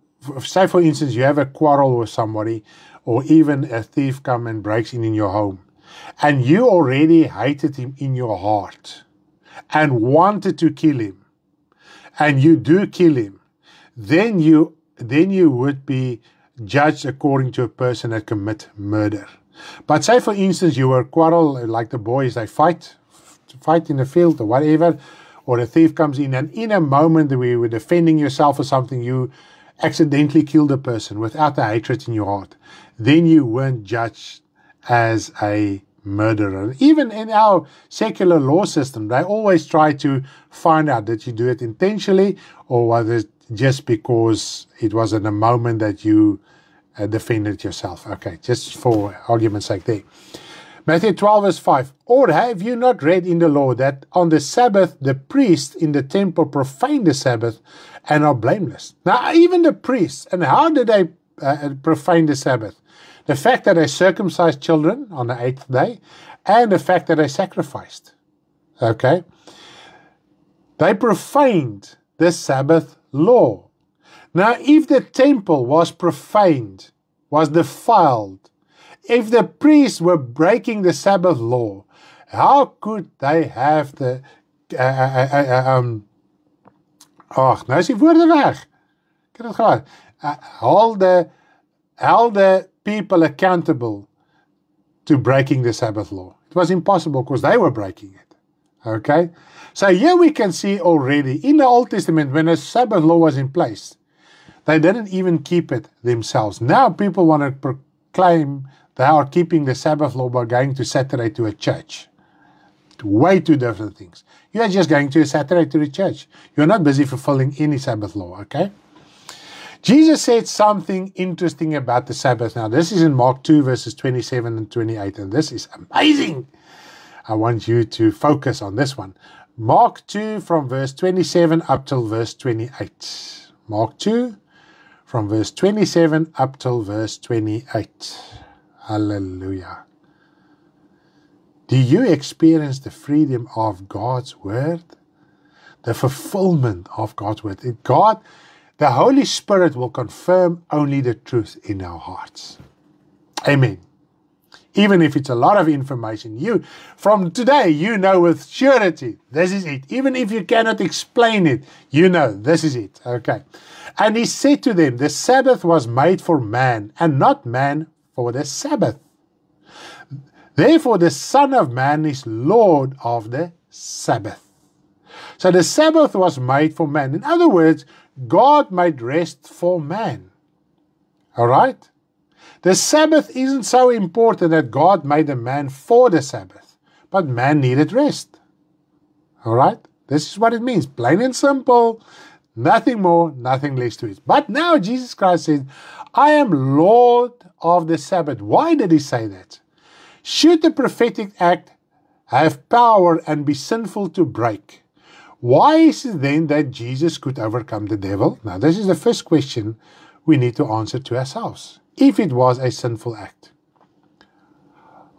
say for instance, you have a quarrel with somebody, or even a thief comes and breaks in your home, and you already hated him in your heart and wanted to kill him, and you do kill him, then you would be judged according to a person that commit murder. But say, for instance, you were quarrel, like the boys, they fight in the field or whatever, or a thief comes in, and in a moment where you were defending yourself or something, you accidentally killed a person without a hatred in your heart, then you weren't judged as a murderer. Even in our secular law system, they always try to find out that you do it intentionally or was it just because it was in a moment that you defended yourself. Okay, just for argument's sake there. Matthew 12 verse 5. Or have you not read in the law that on the Sabbath the priests in the temple profane the Sabbath and are blameless? Now, even the priests, and how did they profane the Sabbath? The fact that they circumcised children on the 8th day, and the fact that they sacrificed. Okay? They profaned the Sabbath law. Now, if the temple was profaned, was defiled, if the priests were breaking the Sabbath law, how could they have the... nou is die woorde weg. Ek het het gehoor. Hold the people accountable to breaking the Sabbath law. It was impossible because they were breaking it. Okay? So here we can see already, in the Old Testament, when a Sabbath law was in place, they didn't even keep it themselves. Now people want to proclaim they are keeping the Sabbath law by going to Saturday to a church. Way two different things. You are just going to a Saturday to the church. You're not busy fulfilling any Sabbath law, okay? Jesus said something interesting about the Sabbath. Now, this is in Mark 2, verses 27 and 28, and this is amazing. I want you to focus on this one. Mark 2, from verse 27 up till verse 28. Mark 2, from verse 27 up till verse 28. Hallelujah. Do you experience the freedom of God's word? The fulfillment of God's word. God, the Holy Spirit will confirm only the truth in our hearts. Amen. Even if it's a lot of information, from today, you know with surety, this is it. Even if you cannot explain it, you know, this is it. Okay. And he said to them, the Sabbath was made for man, and not man for the Sabbath. Therefore, the Son of Man is Lord of the Sabbath. So the Sabbath was made for man. In other words, God made rest for man. All right? The Sabbath isn't so important that God made a man for the Sabbath, but man needed rest. All right? This is what it means. Plain and simple. Nothing more, nothing less to it. But now Jesus Christ said, I am Lord of the Sabbath. Why did he say that? Should the prophetic act have power and be sinful to break, why is it then that Jesus could overcome the devil? Now, this is the first question we need to answer to ourselves. If it was a sinful act.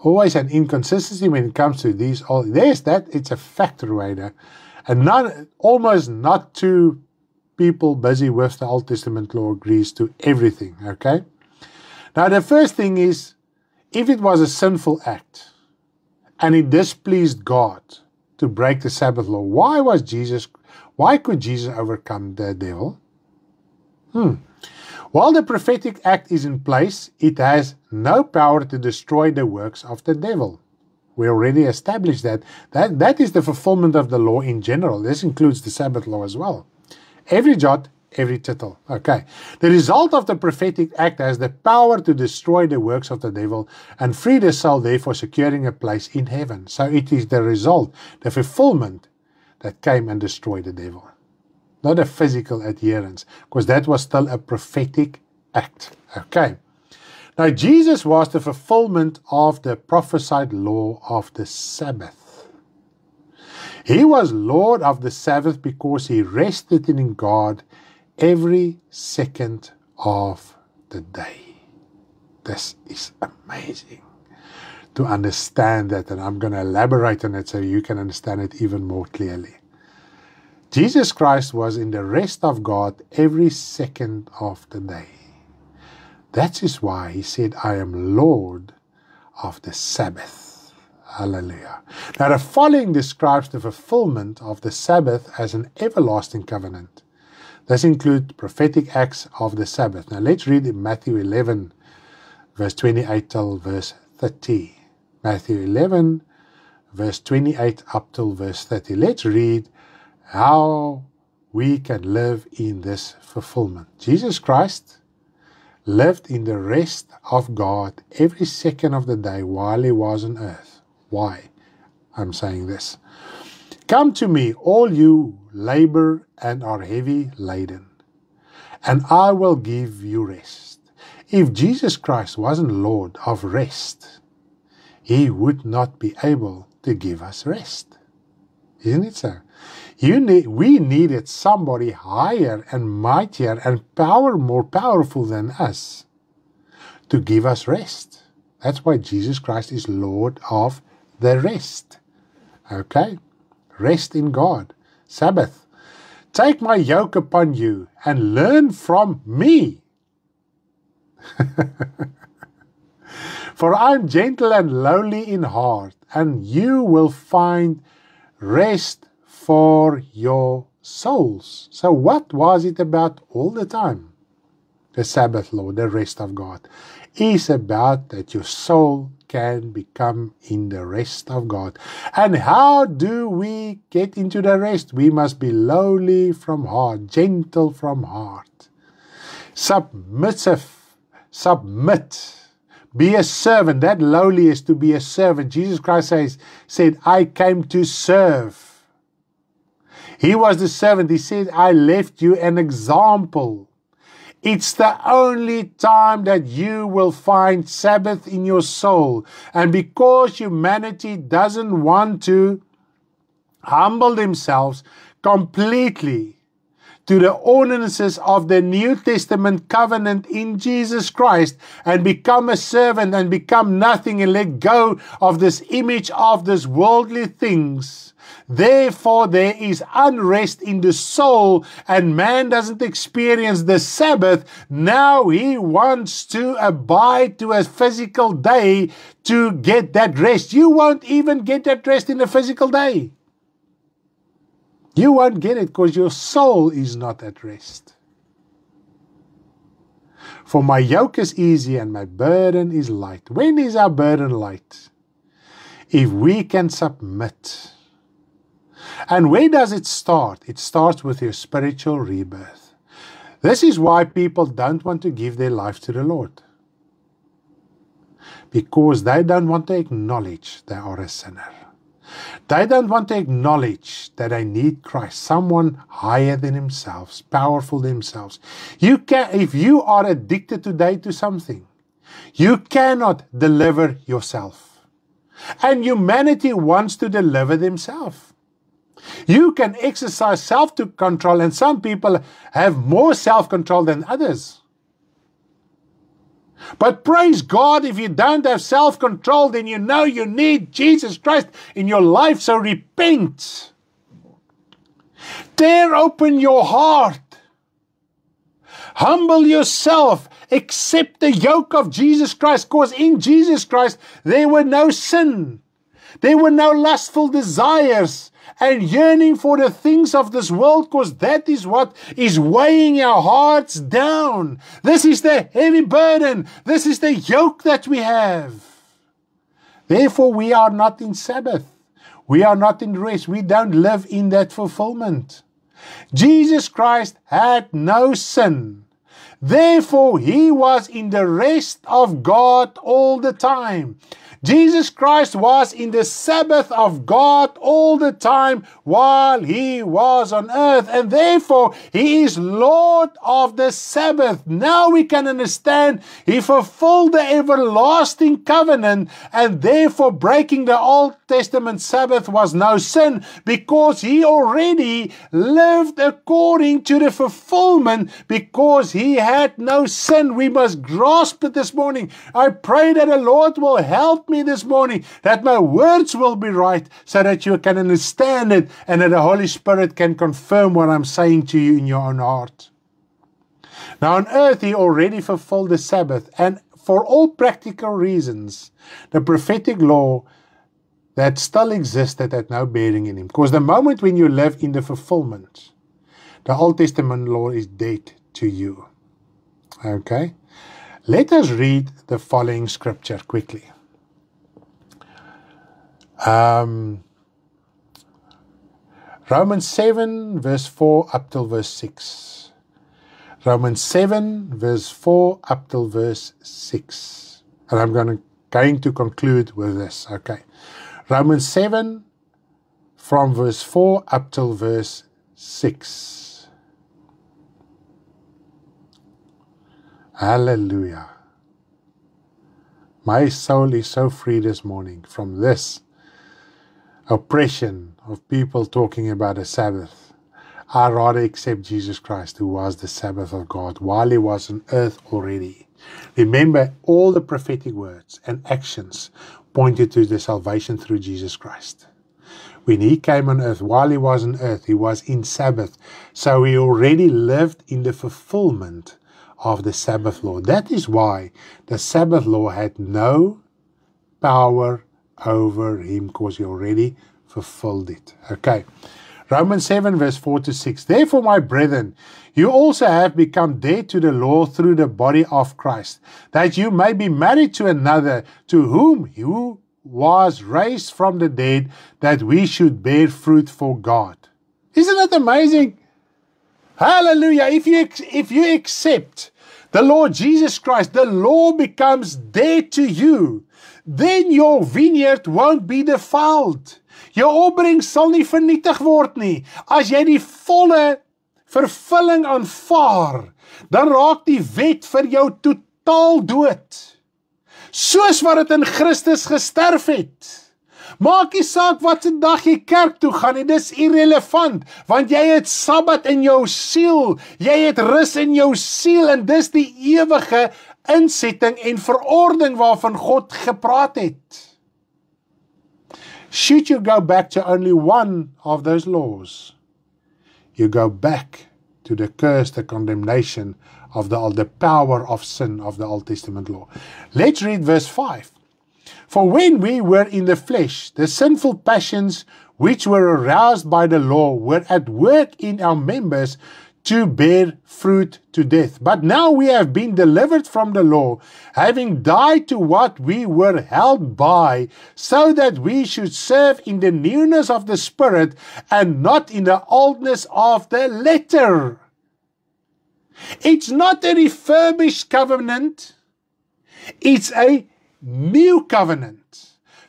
Always an inconsistency when it comes to these. There's that. It's a factor, Raider. And almost not two people busy with the Old Testament law agrees to everything. Okay? Now, the first thing is, if it was a sinful act and it displeased God to break the Sabbath law, why could Jesus overcome the devil? While the prophetic act is in place, it has no power to destroy the works of the devil. We already established that. That is the fulfillment of the law in general. This includes the Sabbath law as well. Every jot, every tittle. Okay. The result of the prophetic act has the power to destroy the works of the devil and free the soul, therefore securing a place in heaven. So it is the result, the fulfillment, that came and destroyed the devil. Not a physical adherence, because that was still a prophetic act. Okay. Now, Jesus was the fulfillment of the prophesied law of the Sabbath. He was Lord of the Sabbath because he rested in God every second of the day. This is amazing to understand that, and I'm going to elaborate on it so you can understand it even more clearly. Jesus Christ was in the rest of God every second of the day. That is why he said, I am Lord of the Sabbath. Hallelujah. Now the following describes the fulfillment of the Sabbath as an everlasting covenant. This includes prophetic acts of the Sabbath. Now let's read in Matthew 11, verse 28 till verse 30. Matthew 11, verse 28 up till verse 30. Let's read how we can live in this fulfillment. Jesus Christ lived in the rest of God every second of the day while he was on earth. Why? I'm saying this. Come to me, all you labor and are heavy laden, and I will give you rest. If Jesus Christ wasn't Lord of rest, he would not be able to give us rest. Isn't it so? We needed somebody higher and mightier and more powerful than us to give us rest. That's why Jesus Christ is Lord of the rest. Okay? Rest in God. Sabbath. Take my yoke upon you and learn from me. For I am gentle and lowly in heart, and you will find rest for your souls. So what was it about all the time? The Sabbath law, the rest of God, is about that your soul can become in the rest of God. And how do we get into the rest? We must be lowly from heart, gentle from heart, submissive, submit. Be a servant. That lowly is to be a servant. Jesus Christ said, I came to serve. He was the servant. He said, I left you an example. It's the only time that you will find Sabbath in your soul. And because humanity doesn't want to humble themselves completely to the ordinances of the New Testament covenant in Jesus Christ and become a servant and become nothing and let go of this image of this worldly things, therefore there is unrest in the soul and man doesn't experience the Sabbath. Now he wants to abide to a physical day to get that rest. You won't even get that rest in a physical day. You won't get it because your soul is not at rest. For my yoke is easy and my burden is light. When is our burden light? If we can submit. And where does it start? It starts with your spiritual rebirth. This is why people don't want to give their life to the Lord. Because they don't want to acknowledge they are a sinner. They don't want to acknowledge that they need Christ, someone higher than themselves, powerful themselves. If you are addicted today to something, you cannot deliver yourself. And humanity wants to deliver themselves. You can exercise self-control, and some people have more self-control than others. But praise God, if you don't have self-control, then you know you need Jesus Christ in your life. So repent. Tear open your heart. Humble yourself. Accept the yoke of Jesus Christ. Because in Jesus Christ, there were no sin. There were no lustful desires and yearning for the things of this world, because that is what is weighing our hearts down. This is the heavy burden. This is the yoke that we have. Therefore, we are not in Sabbath. We are not in rest. We don't live in that fulfillment. Jesus Christ had no sin. Therefore, he was in the rest of God all the time. Jesus Christ was in the Sabbath of God all the time while he was on earth, and therefore he is Lord of the Sabbath. Now we can understand he fulfilled the everlasting covenant, and therefore breaking the Old Testament Sabbath was no sin, because he already lived according to the fulfillment, because he had no sin. We must grasp it this morning. I pray that the Lord will help me this morning, that my words will be right, so that you can understand it, and that the Holy Spirit can confirm what I'm saying to you in your own heart. Now on earth he already fulfilled the Sabbath, and for all practical reasons, the prophetic law that still existed had no bearing in him. Because the moment when you live in the fulfillment, the Old Testament law is dead to you. Okay? Let us read the following scripture quickly. Romans 7, verse 4 up till verse 6. Romans 7, verse 4 up till verse 6. And I'm going to conclude with this. Okay. Romans 7, from verse 4 up till verse 6. Hallelujah. My soul is so free this morning from this oppression of people talking about a Sabbath. I rather accept Jesus Christ, who was the Sabbath of God while he was on earth already. Remember, all the prophetic words and actions pointed to the salvation through Jesus Christ. When he came on earth, while he was on earth, he was in Sabbath. So he already lived in the fulfillment of the Sabbath law. That is why the Sabbath law had no power over him, because he already fulfilled it. Okay. Romans 7, verse 4 to 6. Therefore, my brethren, you also have become dead to the law through the body of Christ, that you may be married to another, to whom you was raised from the dead, that we should bear fruit for God. Isn't that amazing? Hallelujah. If you accept the Lord Jesus Christ, the law becomes dead to you. Then your vineyard won't be defiled. Jou opbrengs sal nie vernietig word nie. As jy die volle vervulling aanvaar, dan raak die wet vir jou totaal dood. Soos wat het in Christus gesterf het. Maak nie saak wat se dag jy kerk toe gaan nie, dis irrelevant, want jy het Sabbat in jou siel, jy het rus in jou siel, en dis die ewige insetting en verordening waarvan God gepraat het. Should you go back to only one of those laws, you go back to the curse, the condemnation of the power of sin of the Old Testament law. Let's read verse 5. For when we were in the flesh, the sinful passions which were aroused by the law were at work in our members to bear fruit to death. But now we have been delivered from the law, having died to what we were held by, so that we should serve in the newness of the Spirit and not in the oldness of the letter. It's not a refurbished covenant. It's a new covenant.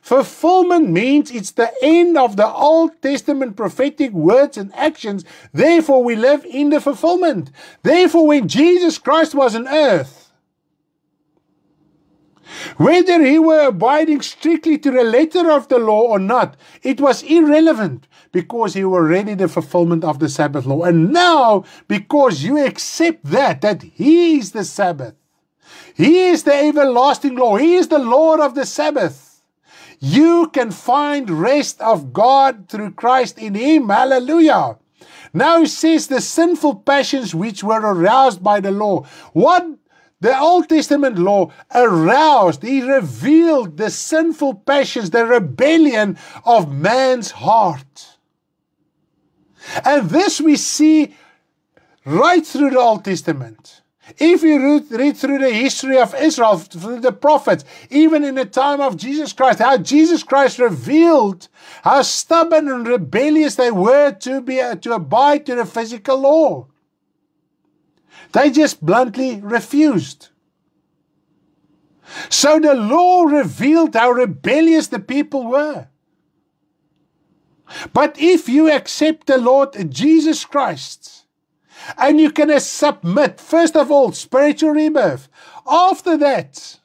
Fulfillment means it's the end of the Old Testament prophetic words and actions. Therefore, we live in the fulfillment. Therefore, when Jesus Christ was on earth, whether he were abiding strictly to the letter of the law or not, it was irrelevant, because he was already the fulfillment of the Sabbath law. And now, because you accept that he is the Sabbath, he is the everlasting law, he is the Lord of the Sabbath, you can find rest of God through Christ in him. Hallelujah. Now he says the sinful passions which were aroused by the law. What the Old Testament law aroused, he revealed the sinful passions, the rebellion of man's heart. And this we see right through the Old Testament. If you read through the history of Israel, through the prophets, even in the time of Jesus Christ, how Jesus Christ revealed how stubborn and rebellious they were to abide to the physical law. They just bluntly refused. So the law revealed how rebellious the people were. But if you accept the Lord Jesus Christ, and you can submit, first of all, spiritual rebirth. After that,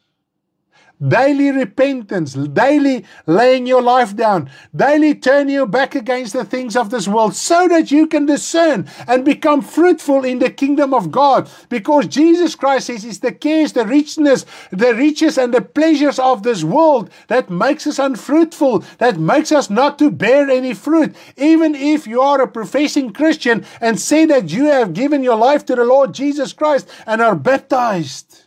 daily repentance, daily laying your life down, daily turning your back against the things of this world, so that you can discern and become fruitful in the kingdom of God. Because Jesus Christ says it's the cares, the richness, the riches and the pleasures of this world that makes us unfruitful, that makes us not to bear any fruit. Even if you are a professing Christian and say that you have given your life to the Lord Jesus Christ and are baptized,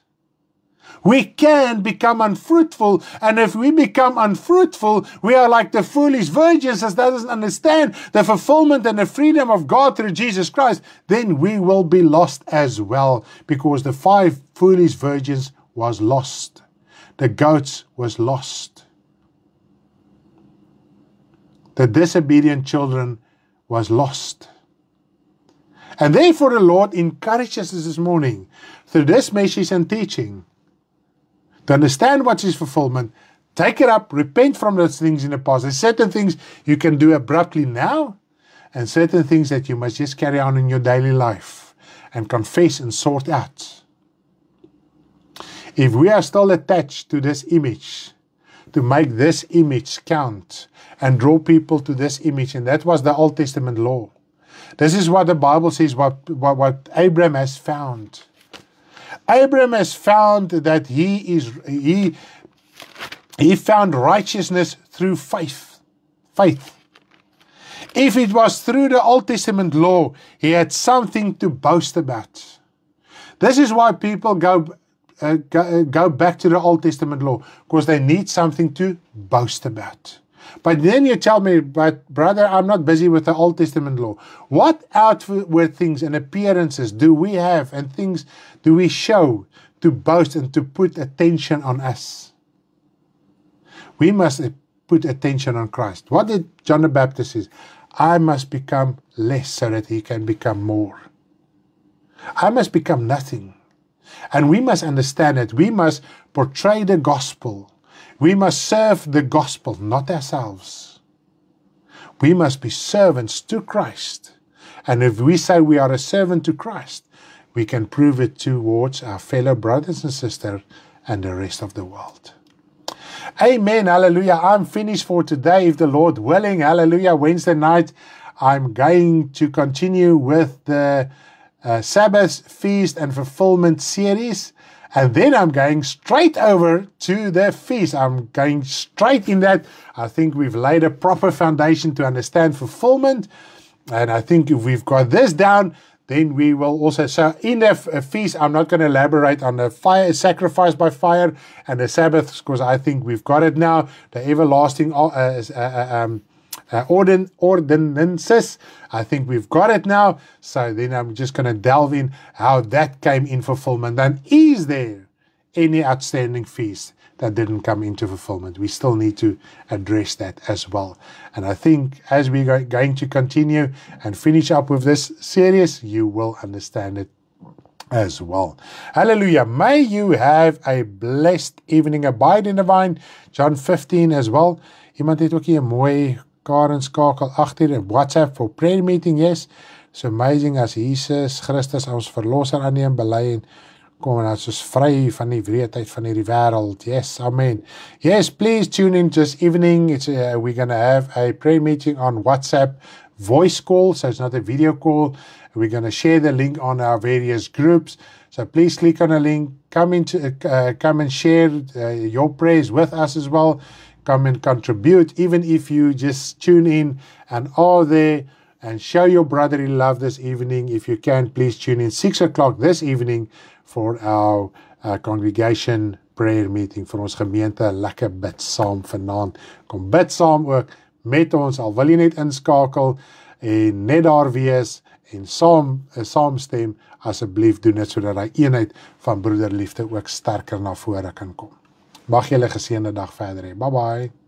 we can become unfruitful, and if we become unfruitful, we are like the foolish virgins that doesn't understand the fulfillment and the freedom of God through Jesus Christ. Then we will be lost as well, because the 5 foolish virgins was lost. The goats was lost. the disobedient children was lost. And therefore the Lord encourages us this morning through this message and teaching to understand what is fulfillment, take it up, repent from those things in the past. There's certain things you can do abruptly now, and certain things that you must just carry on in your daily life and confess and sort out. If we are still attached to this image, to make this image count and draw people to this image, and that was the Old Testament law. This is what the Bible says, what Abraham has found. Abraham has found that he found righteousness through faith. If it was through the Old Testament law, he had something to boast about. This is why people go back to the Old Testament law, because they need something to boast about. But then you tell me, but brother, I'm not busy with the Old Testament law. What outward things and appearances do we have and things do we show to boast and to put attention on us? We must put attention on Christ. What did John the Baptist say? I must become less so that he can become more. I must become nothing. And we must understand that we must portray the gospel. We must serve the gospel, not ourselves. We must be servants to Christ. And if we say we are a servant to Christ, we can prove it towards our fellow brothers and sisters and the rest of the world. Amen. Hallelujah. I'm finished for today, if the Lord willing. Hallelujah. Wednesday night, I'm going to continue with the Sabbath Feast and Fulfillment series. And then I'm going straight over to the feast. I'm going straight in that. I think we've laid a proper foundation to understand fulfillment. And I think if we've got this down, then we will also, so in the feast, I'm not going to elaborate on the fire, sacrifice by fire and the Sabbath, because I think we've got it now. The everlasting ordinances, I think we've got it now. So then I'm just going to delve in how that came in fulfillment. And is there any outstanding feast that didn't come into fulfillment? We still need to address that as well. And I think as we're going to continue and finish up with this series, you will understand it as well. Hallelujah. May you have a blessed evening. Abide in the vine. John 15 as well. Iemand het ook hier mooi Karen skakel agter in WhatsApp for prayer meeting. Yes, it's amazing as Jesus Christus ons verlosser aanneem, bely en kom en ons is vry van die wreedheid van hierdie wêreld. Yes, amen. Yes, please tune in this evening. It's we're going to have a prayer meeting on WhatsApp voice call, so it's not a video call. We're going to share the link on our various groups. So please click on the link. Come and share your prayers with us as well. Come and contribute, even if you just tune in and are there, and show your brotherly love this evening. If you can, please tune in 6 o'clock this evening for our congregation prayer meeting. Vir ons gemeente, lekker bid saam vanaand. Kom bid saam ook met ons, al wil jy net inskakel en net daar wees en saamstem, asseblief doen dit sodat die eenheid van broederliefde ook sterker na vore kan kom. Mag julle geseënde dag verder hê. Bye bye.